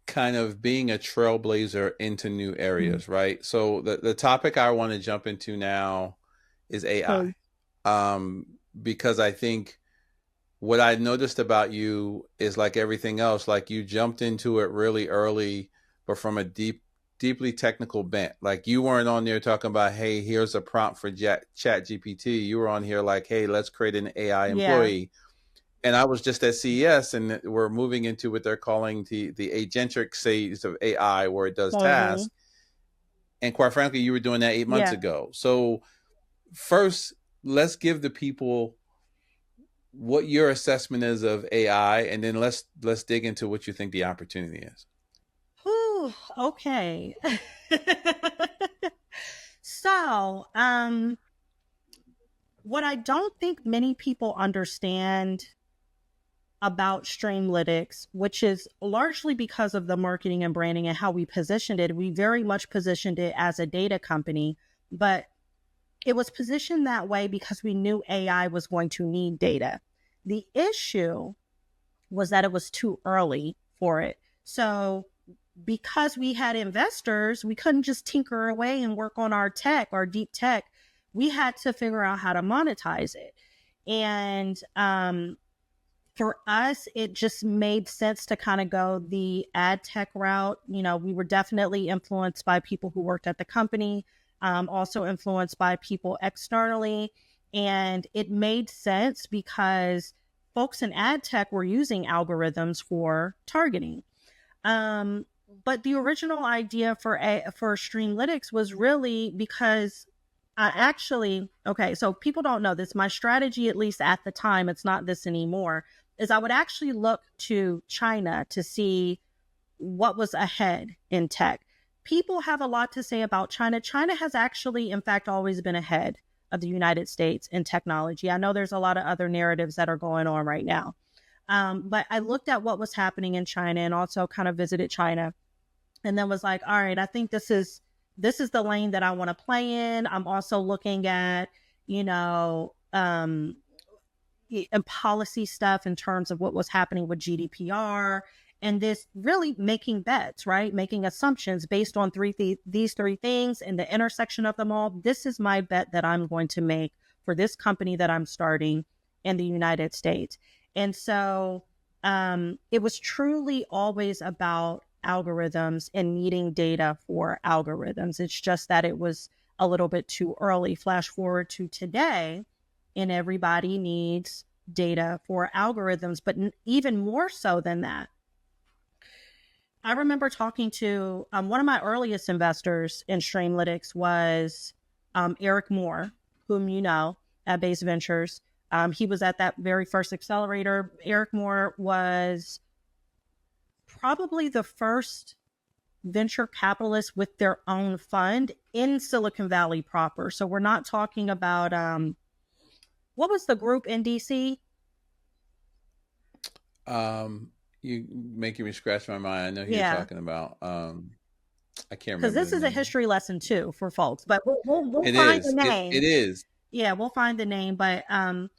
kind of being a trailblazer into new areas, right? So the topic I want to jump into now is AI. Because I think what I noticed about you is, like everything else, like, you jumped into it really early, but from a deeply technical bent. Like, you weren't on there talking about, hey, here's a prompt for Chat GPT. You were on here like, hey, let's create an AI employee. And I was just at CES, and we're moving into what they're calling the agentic phase of AI, where it does tasks. And quite frankly, you were doing that 8 months ago. So first, let's give the people what your assessment is of AI, and then let's dig into what you think the opportunity is. Whew, okay. So, what I don't think many people understand about Streamlytics, which is largely because of the marketing and branding and how we positioned it. We very much positioned it as a data company, but it was positioned that way because we knew AI was going to need data. The issue was that it was too early for it. So because we had investors, we couldn't just tinker away and work on our tech, our deep tech. We had to figure out how to monetize it. And for us, it just made sense to kind of go the ad tech route. You know, we were definitely influenced by people who worked at the company, also influenced by people externally. And it made sense because folks in ad tech were using algorithms for targeting. But the original idea for Streamlytics was really because okay, so people don't know this. My strategy, at least at the time, it's not this anymore, is I would actually look to China to see what was ahead in tech. People have a lot to say about China. China has actually, in fact, always been ahead of the United States in technology. I know there's a lot of other narratives that are going on right now. But I looked at what was happening in China and also kind of visited China, and then was like, all right, I think this is the lane that I want to play in. I'm also looking at, you know, and policy stuff in terms of what was happening with GDPR, and this really making bets, right? Making assumptions based on these three things and the intersection of them all. This is my bet that I'm going to make for this company that I'm starting in the United States. And so it was truly always about algorithms and needing data for algorithms. It's just that it was a little bit too early. Flash forward to today, and everybody needs data for algorithms, but even more so than that. I remember talking to one of my earliest investors in Streamlytics was Eric Moore, whom you know at Base Ventures. He was at that very first accelerator. Eric Moore was probably the first venture capitalist with their own fund in Silicon Valley proper. So we're not talking about what was the group in DC? You making me scratch my mind. I know who you're talking about. I can't remember. Because this is a history lesson too for folks, but we'll it find is. the name. It is. Yeah, we'll find the name. But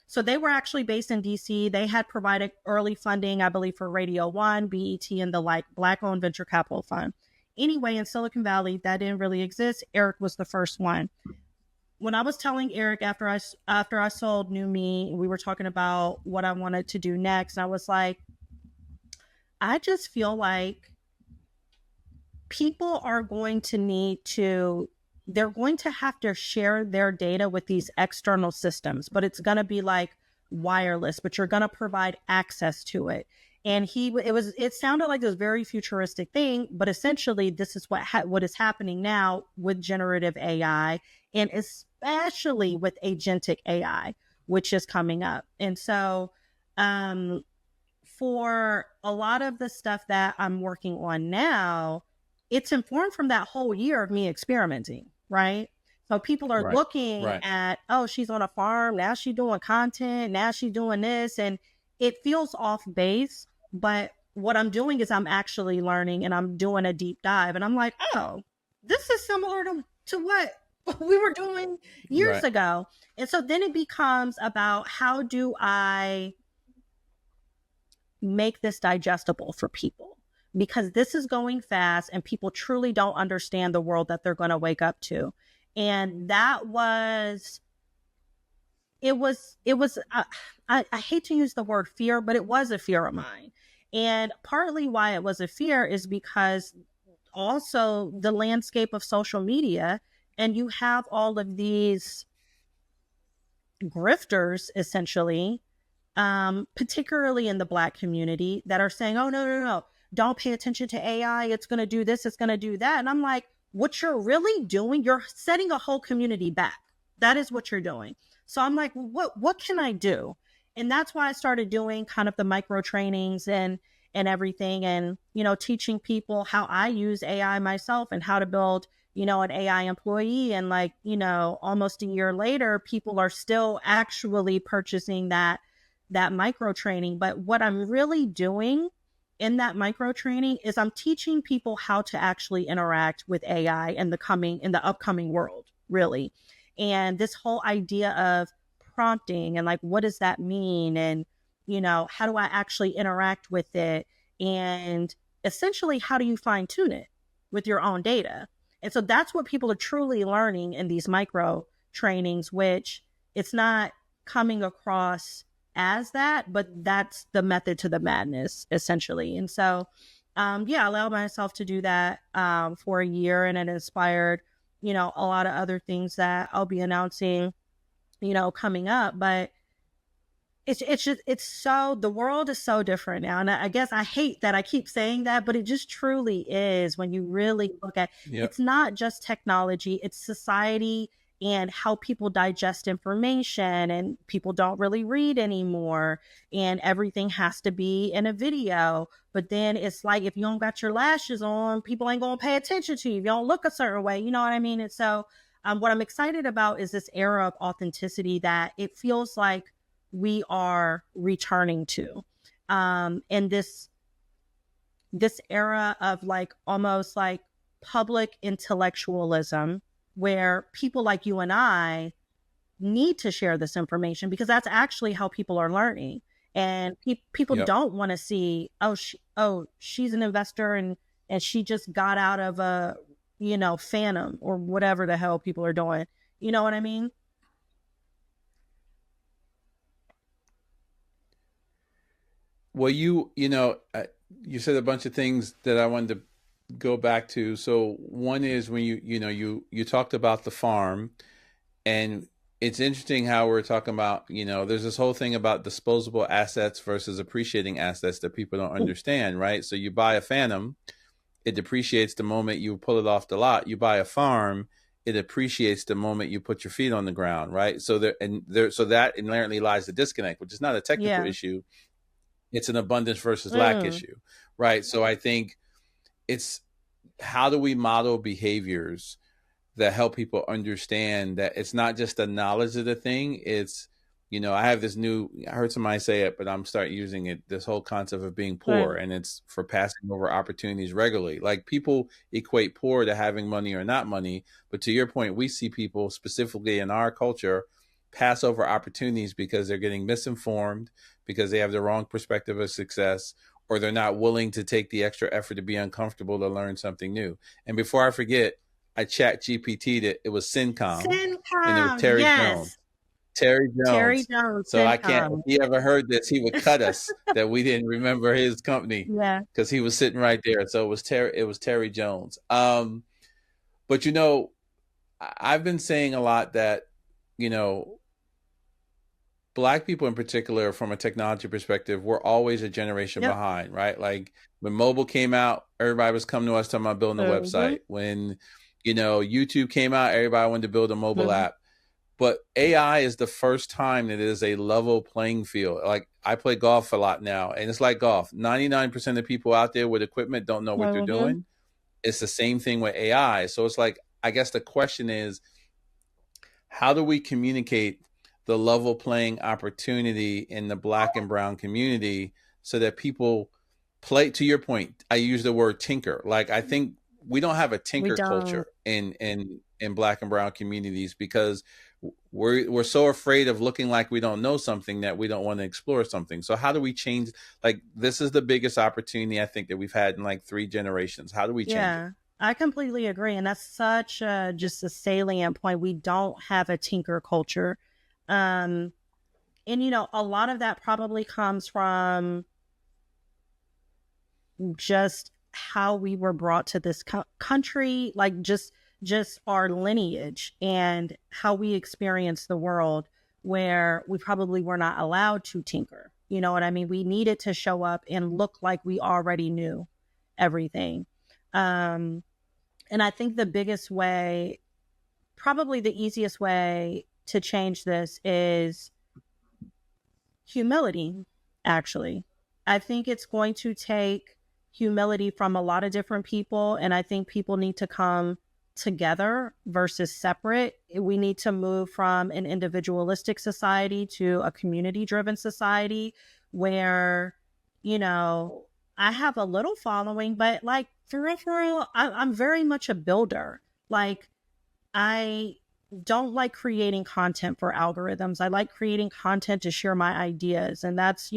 so they were actually based in DC. They had provided early funding, I believe, for Radio One, BET, and the Black-owned venture capital fund. Anyway, in Silicon Valley, that didn't really exist. Eric was the first one. When I was telling Eric after I sold NewME, we were talking about what I wanted to do next. I was like, I just feel like people are going to need to, they're going to have to share their data with these external systems, but it's going to be like wireless, but you're going to provide access to it. And it sounded like this very futuristic thing, but essentially this is what is happening now with generative AI, and especially with agentic AI, which is coming up. And so, for a lot of the stuff that I'm working on now, it's informed from that whole year of me experimenting, right? So people are looking at, oh, she's on a farm, now she's doing content, now she's doing this, and it feels off base. But what I'm doing is I'm actually learning and I'm doing a deep dive. And I'm like, oh, this is similar to what we were doing years ago. And so then it becomes about, how do I make this digestible for people? Because this is going fast and people truly don't understand the world that they're going to wake up to. And that was, I hate to use the word fear, but it was a fear of mine. And partly why it was a fear is because also the landscape of social media, and you have all of these grifters essentially, particularly in the Black community, that are saying, oh, no, don't pay attention to AI. It's going to do this. It's going to do that. And I'm like, what you're really doing, you're setting a whole community back. That is what you're doing. So I'm like, what can I do? And that's why I started doing kind of the micro trainings and everything, and, teaching people how I use AI myself and how to build, an AI employee. And almost a year later, people are still actually purchasing that micro training. But what I'm really doing in that micro training is I'm teaching people how to actually interact with AI in the upcoming world, really. And this whole idea of prompting and what does that mean? And, how do I actually interact with it? And essentially, how do you fine tune it with your own data? And so that's what people are truly learning in these micro trainings, which it's not coming across as that, but that's the method to the madness, essentially. And so, I allowed myself to do that for a year, and it inspired, a lot of other things that I'll be announcing, coming up. But the world is so different now. And I guess I hate that I keep saying that, but it just truly is when you really look at It's not just technology, it's society and how people digest information, and people don't really read anymore, and everything has to be in a video. But then it's like, if you don't got your lashes on, people ain't gonna pay attention to you if you don't look a certain way, you know what I mean? And so what I'm excited about is this era of authenticity that it feels like we are returning to, and this era of almost public intellectualism, where people like you and I need to share this information, because that's actually how people are learning. And people don't want to see, she's an investor and she just got out of a, Phantom or whatever the hell people are doing. You know what I mean? Well, you said a bunch of things that I wanted to go back to. So one is when you talked about the farm, and it's interesting how we're talking about, there's this whole thing about disposable assets versus appreciating assets that people don't understand, right? So you buy a Phantom, it depreciates the moment you pull it off the lot. You buy a farm, it appreciates the moment you put your feet on the ground, right? So so that inherently lies the disconnect, which is not a technical issue. It's an abundance versus lack issue, right? So I think it's, how do we model behaviors that help people understand that it's not just the knowledge of the thing. It's, I have this I heard somebody say it, but I'm starting using it, this whole concept of being poor, and it's for passing over opportunities regularly. Like, people equate poor to having money or not money. But to your point, we see people specifically in our culture pass over opportunities because they're getting misinformed, because they have the wrong perspective of success, or they're not willing to take the extra effort to be uncomfortable to learn something new. And before I forget, I chat GPT'd it. It was Syncom. And it was Terry Jones. Terry Jones. So Syncom. I can't, if he ever heard this, he would cut us that we didn't remember his company. Yeah. Because he was sitting right there. So it was Terry Jones. But I've been saying a lot that, Black people in particular, from a technology perspective, we're always a generation behind, right? Like, when mobile came out, everybody was coming to us talking about building a website. When, YouTube came out, everybody wanted to build a mobile app. But AI is the first time that it is a level playing field. Like, I play golf a lot now, and it's like golf. 99% of people out there with equipment don't know what they're doing. It's the same thing with AI. So it's like, I guess the question is, how do we communicate the level playing opportunity in the Black and brown community so that people play? To your point, I use the word tinker. Like, I think we don't have a tinker culture in Black and brown communities, because we're so afraid of looking like we don't know something that we don't want to explore something. So how do we change? Like, this is the biggest opportunity I think that we've had in like 3 generations. How do we change it? I completely agree. And that's such just a salient point. We don't have a tinker culture. And, a lot of that probably comes from just how we were brought to this country, like just our lineage and how we experience the world, where we probably were not allowed to tinker. You know what I mean? We needed to show up and look like we already knew everything. And I think the biggest way, probably the easiest way to change this, is humility, actually. I think it's going to take humility from a lot of different people, and I think people need to come together versus separate. We need to move from an individualistic society to a community-driven society where, I have a little following, but like, for real, I'm very much a builder. Like, I don't like creating content for algorithms. I like creating content to share my ideas. And that's,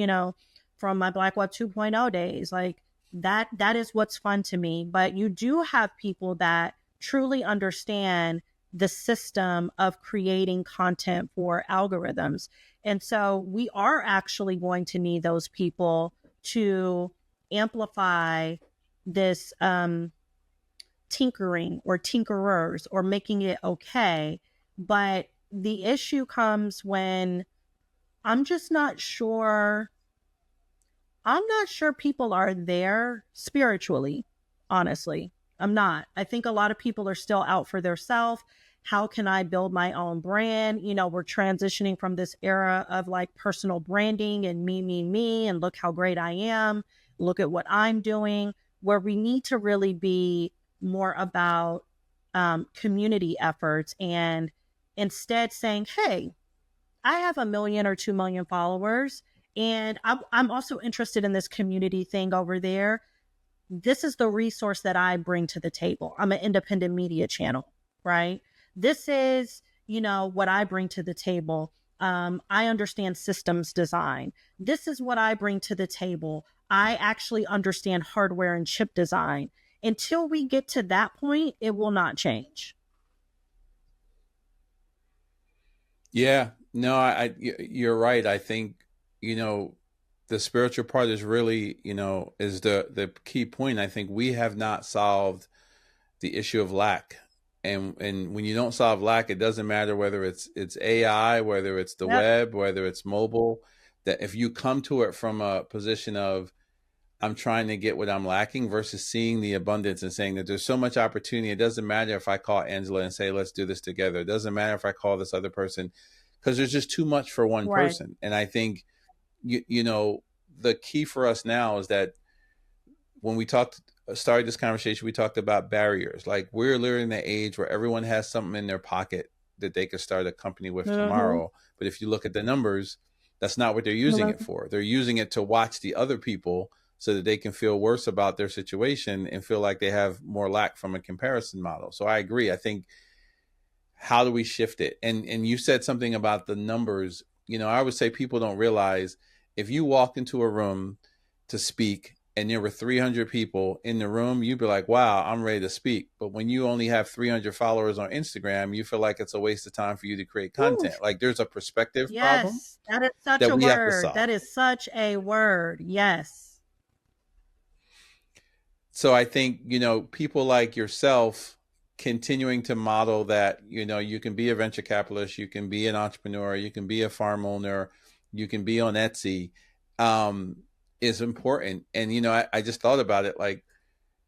from my Black Web 2.0 days, like that is what's fun to me. But you do have people that truly understand the system of creating content for algorithms. And so we are actually going to need those people to amplify this tinkering or tinkerers, or making it okay. But the issue comes when I'm not sure people are there spiritually, honestly. I'm not. I think a lot of people are still out for themselves. How can I build my own brand? We're transitioning from this era of like personal branding and me, and look how great I am. Look at what I'm doing, where we need to really be more about community efforts, and instead saying, hey, I have 1 million or 2 million followers, and I'm also interested in this community thing over there. This is the resource that I bring to the table. I'm an independent media channel, right? This is, what I bring to the table. I understand systems design. This is what I bring to the table. I actually understand hardware and chip design. Until we get to that point, it will not change. Yeah, no, you're right. I think, the spiritual part is really, is the key point. I think we have not solved the issue of lack. And when you don't solve lack, it doesn't matter whether it's AI, whether it's the web, whether it's mobile, that if you come to it from a position of, I'm trying to get what I'm lacking versus seeing the abundance and saying that there's so much opportunity. It doesn't matter if I call Angela and say, let's do this together. It doesn't matter if I call this other person, because there's just too much for one Right. person. And I think, you know, the key for us now is that when we started this conversation, we talked about barriers. Like, we're literally in the age where everyone has something in their pocket that they could start a company with tomorrow. But if you look at the numbers, that's not what they're using it for. They're using it to watch the other people so that they can feel worse about their situation and feel like they have more lack from a comparison model. So I agree. I think, how do we shift it? And you said something about the numbers. You know, I would say people don't realize, if you walked into a room to speak and there were 300 people in the room, you'd be like, wow, I'm ready to speak. But when you only have 300 followers on Instagram, you feel like it's a waste of time for you to create content. Like, there's a perspective problem. Yes, that is such a word. That is such a word. Yes. So I think, you know, people like yourself continuing to model that, you know, you can be a venture capitalist, you can be an entrepreneur, you can be a farm owner, you can be on Etsy, is important. And, you know, I just thought about it, like,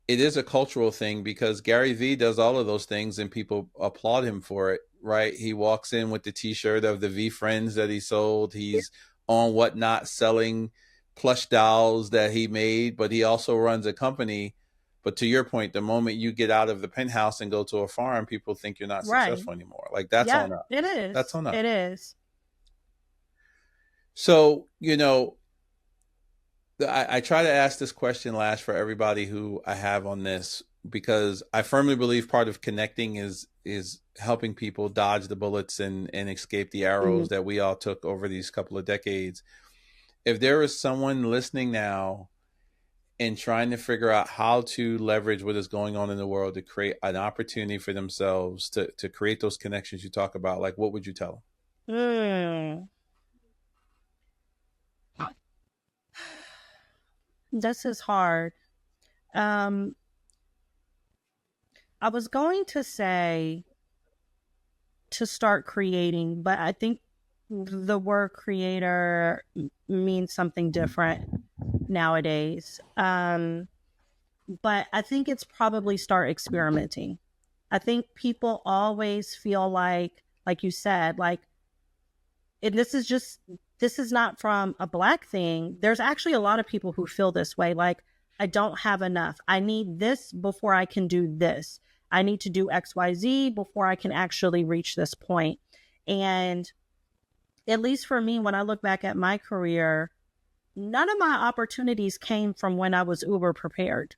it is a cultural thing, because Gary Vee does all of those things and people applaud him for it, right? He walks in with the t-shirt of the V Friends that he sold. He's on Whatnot selling plush dolls that he made, but he also runs a company. But to your point, the moment you get out of the penthouse and go to a farm, people think you're not successful anymore. Like, that's on us. It is. That's on us. It is. So, you know, I try to ask this question last for everybody who I have on this, because I firmly believe part of connecting is helping people dodge the bullets and escape the arrows that we all took over these couple of decades. If there is someone listening now and trying to figure out how to leverage what is going on in the world to create an opportunity for themselves to create those connections you talk about, like, what would you tell them? This is hard. I was going to say to start creating, but I think the word creator means something different nowadays. But I think it's probably start experimenting. I think people always feel like you said, like, and this is not from a Black thing. There's actually a lot of people who feel this way. Like, I don't have enough. I need this before I can do this. I need to do XYZ before I can actually reach this point. And at least for me, when I look back at my career, none of my opportunities came from when I was uber prepared.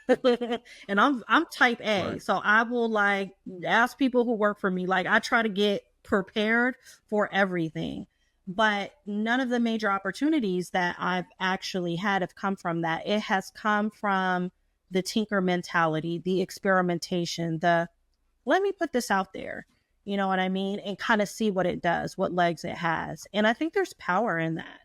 And I'm type A. Right. So I will, like, ask people who work for me, like, I try to get prepared for everything. But none of the major opportunities that I've actually had have come from that. It has come from the tinker mentality, the experimentation, the let me put this out there, you know what I mean? And kind of see what it does, what legs it has. And I think there's power in that.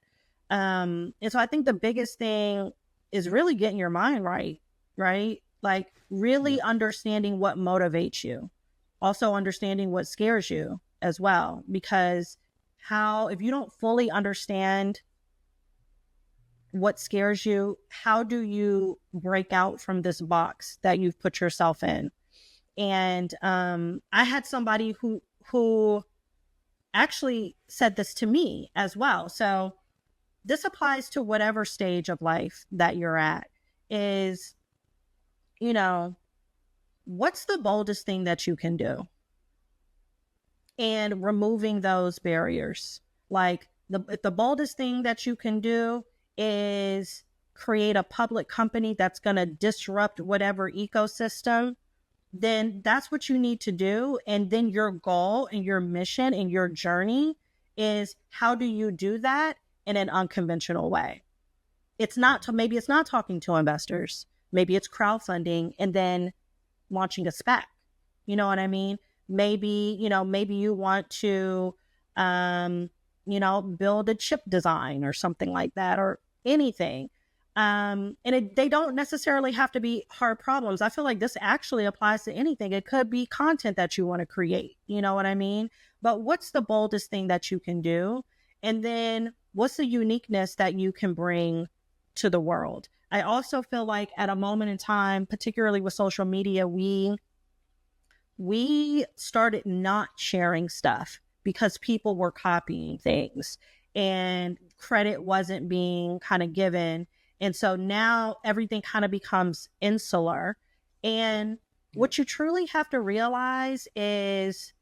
And so I think the biggest thing is really getting your mind right? Like, really understanding what motivates you. Also understanding what scares you as well. Because if you don't fully understand what scares you, how do you break out from this box that you've put yourself in? And I had somebody who actually said this to me as well. So this applies to whatever stage of life that you're at, is, you know, what's the boldest thing that you can do? And removing those barriers. Like, the boldest thing that you can do is create a public company that's going to disrupt whatever ecosystem, then that's what you need to do. And then your goal and your mission and your journey is, how do you do that in an unconventional way? Maybe it's not talking to investors. Maybe it's crowdfunding and then launching a SPAC. You know what I mean? Maybe you want to, build a chip design or something like that, or anything. They don't necessarily have to be hard problems. I feel like this actually applies to anything. It could be content that you want to create. You know what I mean? But what's the boldest thing that you can do? And then what's the uniqueness that you can bring to the world. I also feel like at a moment in time, particularly with social media, we started not sharing stuff because people were copying things and credit wasn't being kind of given. And so now everything kind of becomes insular. And what you truly have to realize is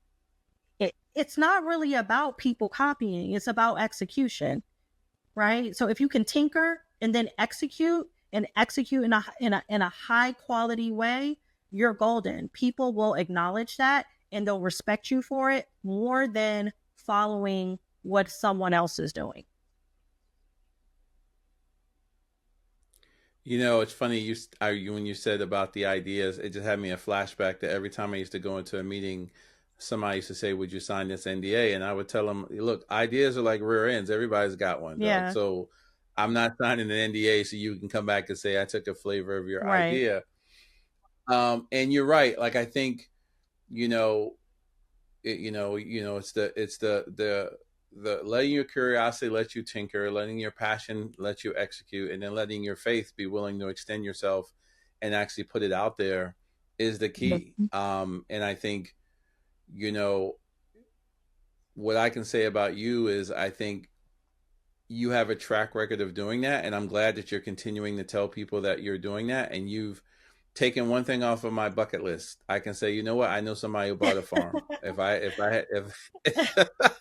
it's not really about people copying, it's about execution, right? So if you can tinker and then execute in a high quality way, you're golden. People will acknowledge that and they'll respect you for it more than following what someone else is doing. You know, it's funny when you said about the ideas, it just had me a flashback to every time I used to go into a meeting, somebody used to say, "Would you sign this NDA?" And I would tell them, "Look, ideas are like rear ends. Everybody's got one. Yeah. Dog. So I'm not signing an NDA so you can come back and say I took a flavor of your idea." And you're right. Like I think, it's the letting your curiosity let you tinker, letting your passion let you execute, and then letting your faith be willing to extend yourself and actually put it out there is the key. And I think, what I can say about you is I think you have a track record of doing that, and I'm glad that you're continuing to tell people that you're doing that, and you've taken one thing off of my bucket list. I can say, you know what? I know somebody who bought a farm. if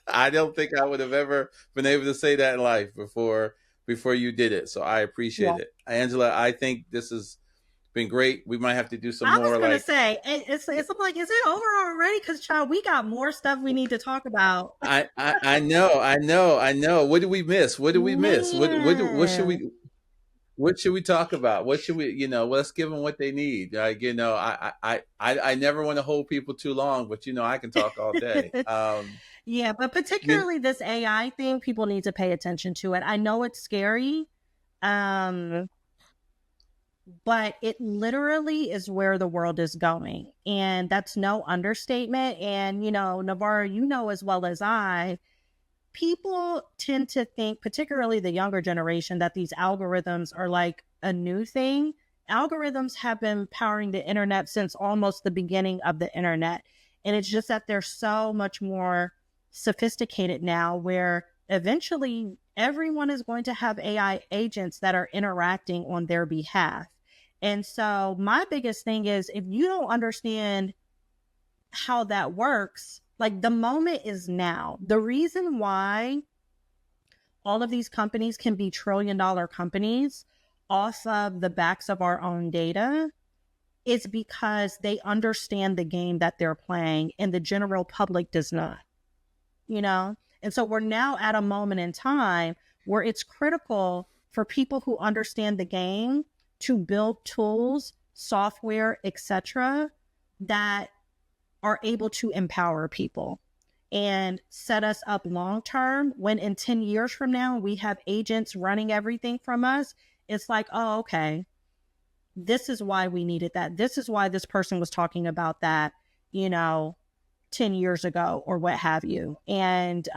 I don't think I would have ever been able to say that in life before you did it. So I appreciate it. Angela, I think this has been great. We might have to do some more. I was going to say, it's like, is it over already? Because, child, we got more stuff we need to talk about. I know. What did we miss? What should we talk about? What should we, let's give them what they need. I never want to hold people too long, but I can talk all day. Yeah, but particularly this AI thing, people need to pay attention to it. I know it's scary, but it literally is where the world is going. And that's no understatement. And, Navarro, as well as I, people tend to think, particularly the younger generation, that these algorithms are like a new thing. Algorithms have been powering the internet since almost the beginning of the internet. And it's just that they're so much more sophisticated now, where eventually everyone is going to have AI agents that are interacting on their behalf. And so my biggest thing is, if you don't understand how that works, like, the moment is now. The reason why all of these companies can be trillion-dollar companies off of the backs of our own data is because they understand the game that they're playing, and the general public does not, And so we're now at a moment in time where it's critical for people who understand the game to build tools, software, etc., that are able to empower people and set us up long term. When in 10 years from now, we have agents running everything from us, it's like, oh, okay, this is why we needed that. This is why this person was talking about that, 10 years ago, or what have you. And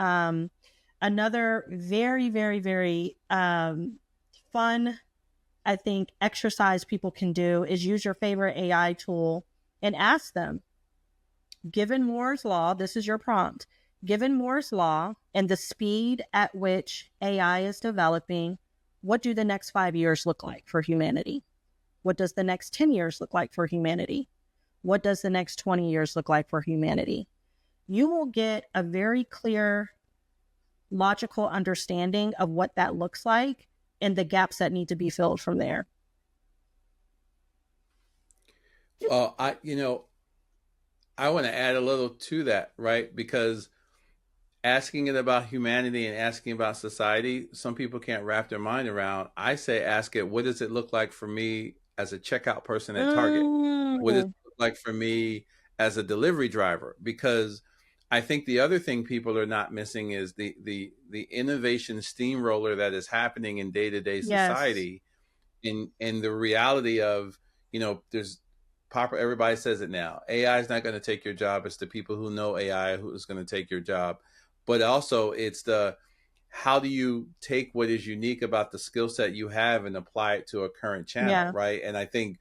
another very, very, very fun, I think, exercise people can do is use your favorite AI tool and ask them, given Moore's law, this is your prompt, given Moore's law and the speed at which AI is developing, what do the next 5 years look like for humanity? What does the next 10 years look like for humanity? What does the next 20 years look like for humanity? You will get a very clear, logical understanding of what that looks like and the gaps that need to be filled from there. Well, I want to add a little to that, right? Because asking it about humanity and asking about society, some people can't wrap their mind around. I say, ask it, what does it look like for me as a checkout person at Target? What does it look like for me as a delivery driver? Because I think the other thing people are not missing is the innovation steamroller that is happening in day-to-day society. Yes. In the reality of, there's everybody says it now. AI is not going to take your job. It's the people who know AI who's going to take your job. But also it's how do you take what is unique about the skill set you have and apply it to a current channel, Yeah. right? And I think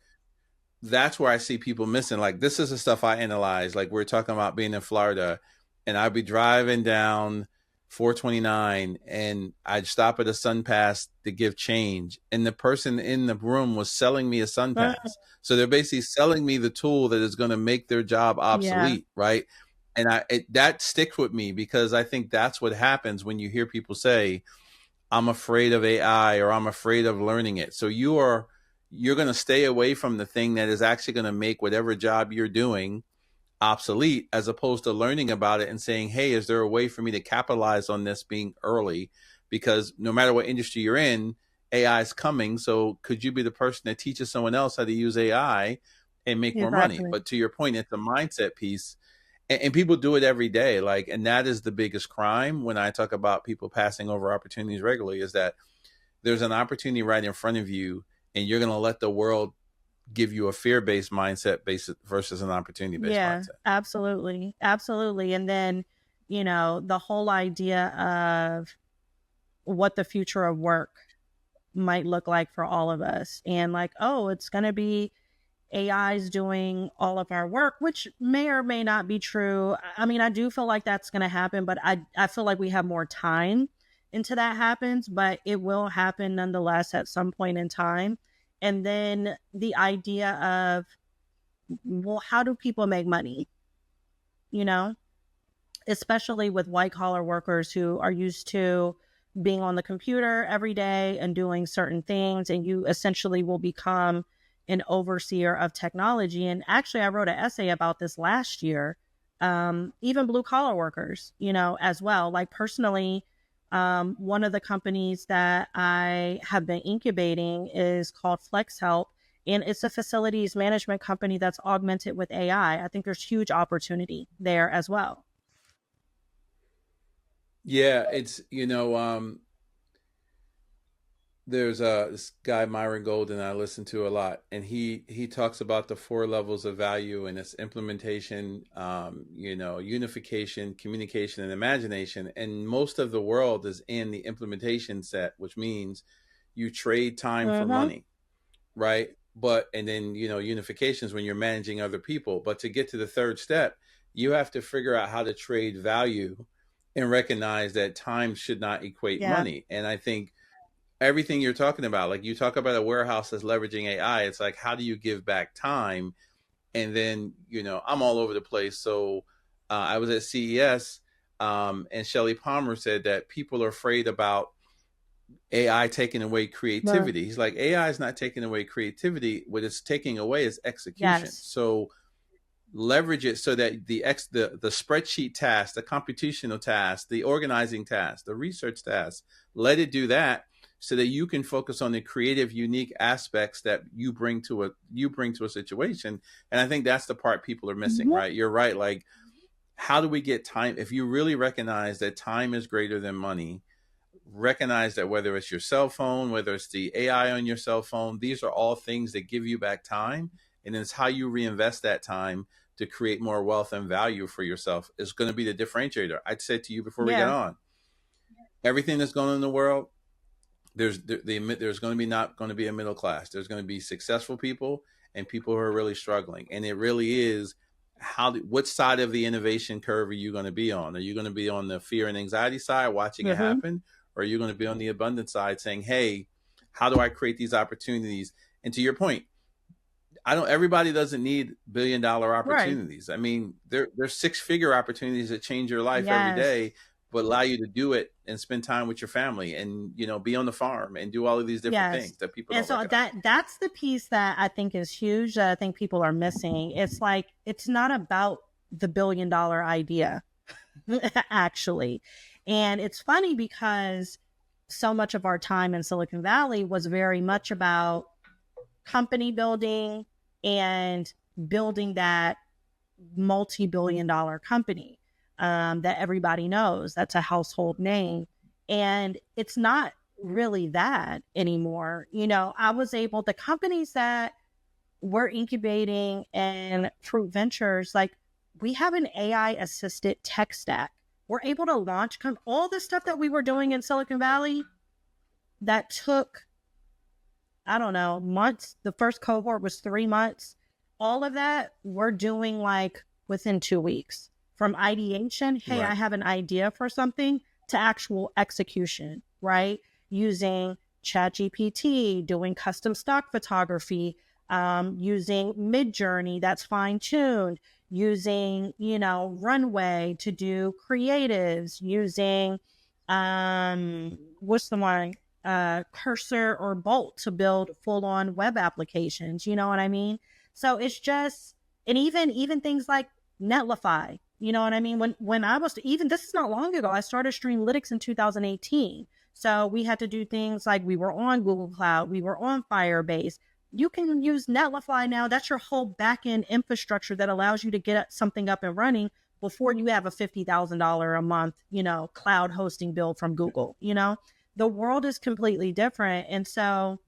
that's where I see people missing. Like, this is the stuff I analyze. Like, we're talking about being in Florida, and I'd be driving down 429, and I'd stop at a Sun Pass to give change, and the person in the room was selling me a Sun Pass. So they're basically selling me the tool that is going to make their job obsolete, right? And that sticks with me, because I think that's what happens when you hear people say, I'm afraid of AI, or I'm afraid of learning it. So you're going to stay away from the thing that is actually going to make whatever job you're doing obsolete, as opposed to learning about it and saying, hey, is there a way for me to capitalize on this being early? Because no matter what industry you're in, AI is coming. So could you be the person that teaches someone else how to use AI and make more money? But to your point, it's a mindset piece. And people do it every day. Like, and that is the biggest crime when I talk about people passing over opportunities regularly, is that there's an opportunity right in front of you, and you're going to let the world give you a fear-based mindset versus an opportunity-based mindset. Absolutely. Absolutely. And then, the whole idea of what the future of work might look like for all of us. And like, oh, it's going to be AI's doing all of our work, which may or may not be true. I mean, I do feel like that's going to happen, but I feel like we have more time until that happens, but it will happen nonetheless at some point in time. And then the idea of, well, how do people make money? Especially with white collar workers who are used to being on the computer every day and doing certain things, and you essentially will become an overseer of technology. And actually, I wrote an essay about this last year. Even blue collar workers, as well. Like, personally, one of the companies that I have been incubating is called FlexHelp, and it's a facilities management company that's augmented with AI. I think there's huge opportunity there as well. Yeah, it's, there's this guy, Myron Golden, I listen to a lot, and he talks about the 4 levels of value, and it's implementation, unification, communication, and imagination. And most of the world is in the implementation set, which means you trade time for money, right? And then, unification is when you're managing other people. But to get to the third step, you have to figure out how to trade value and recognize that time should not equate money. And I think everything you're talking about, like, you talk about a warehouse that's leveraging AI, it's like, how do you give back time? And then, I'm all over the place. So I was at CES, and Shelley Palmer said that people are afraid about AI taking away creativity. He's like, AI is not taking away creativity. What it's taking away is execution. So leverage it so that the spreadsheet task, the computational task, the organizing task, the research task, let it do that, so that you can focus on the creative, unique aspects that you bring to a situation. And I think that's the part people are missing, right? You're right. Like, how do we get time? If you really recognize that time is greater than money, recognize that whether it's your cell phone, whether it's the AI on your cell phone, these are all things that give you back time. And it's how you reinvest that time to create more wealth and value for yourself is going to be the differentiator. I'd said to you before we get on, everything that's going on in the world, there's going to be not going to be a middle class. There's going to be successful people and people who are really struggling. And it really is what side of the innovation curve are you going to be on? Are you going to be on the fear and anxiety side, watching it happen? Or are you going to be on the abundance side, saying, hey, how do I create these opportunities? And to your point, everybody doesn't need $1 billion opportunities. Right. I mean, there's 6-figure opportunities that change your life every day, but allow you to do it and spend time with your family and, be on the farm and do all of these different things that people don't recognize. And so that's the piece that I think is huge, that I think people are missing. It's like, it's not about the $1 billion idea, actually. And it's funny because so much of our time in Silicon Valley was very much about company building and building that multi-billion-dollar company that everybody knows. That's a household name. And it's not really that anymore. The companies that we're incubating and Fruit Ventures, like, we have an AI assisted tech stack we're able to launch all the stuff that we were doing in Silicon Valley that took, I don't know, months. The first cohort was 3 months. All of that we're doing like within 2 weeks. From ideation, hey, Right. I have an idea for something, to actual execution, right? Using ChatGPT, doing custom stock photography, using Midjourney that's fine-tuned, using, Runway to do creatives, using, what's the one? Cursor or Bolt to build full-on web applications. You know what I mean? So it's just, and even things like Netlify. You know what I mean? When I was, even this is not long ago, I started Streamlytics in 2018. So we had to do things like, we were on Google Cloud, we were on Firebase. You can use Netlify now. That's your whole back-end infrastructure that allows you to get something up and running before you have a $50,000 a month, cloud hosting bill from Google. The world is completely different. And so,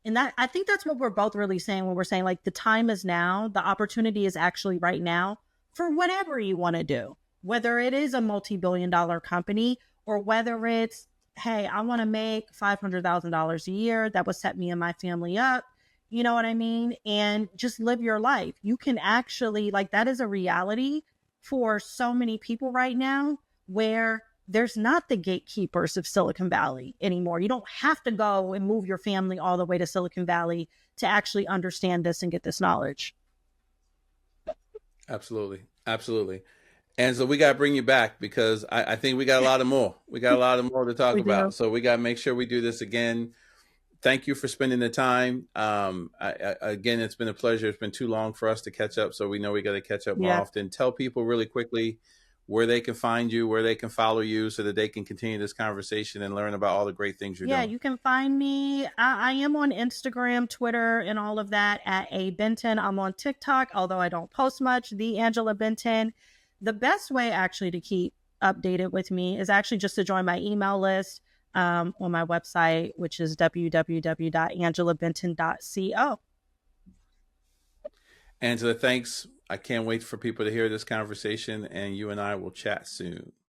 and that, I think that's what we're both really saying when we're saying like the time is now, the opportunity is actually right now for whatever you want to do, whether it is a multi-billion-dollar company or whether it's, hey, I want to make $500,000 a year. That would set me and my family up. You know what I mean? And just live your life. You can actually, like, that is a reality for so many people right now, where there's not the gatekeepers of Silicon Valley anymore. You don't have to go and move your family all the way to Silicon Valley to actually understand this and get this knowledge. Absolutely. Absolutely. And so we got to bring you back, because I think we got a lot of more. We got a lot of more to talk We about. do. So we got to make sure we do this again. Thank you for spending the time. Again, it's been a pleasure. It's been too long for us to catch up, so we know we got to catch up more Yeah. often. Tell people really quickly where they can find you, where they can follow you, so that they can continue this conversation and learn about all the great things you're Yeah, doing. you can find me. I am on Instagram, Twitter, and all of that at A Benton. I'm on TikTok, although I don't post much, the Angela Benton. The best way actually to keep updated with me is actually just to join my email list on my website, which is www.angelabenton.co. Angela, thanks. I can't wait for people to hear this conversation, and you and I will chat soon.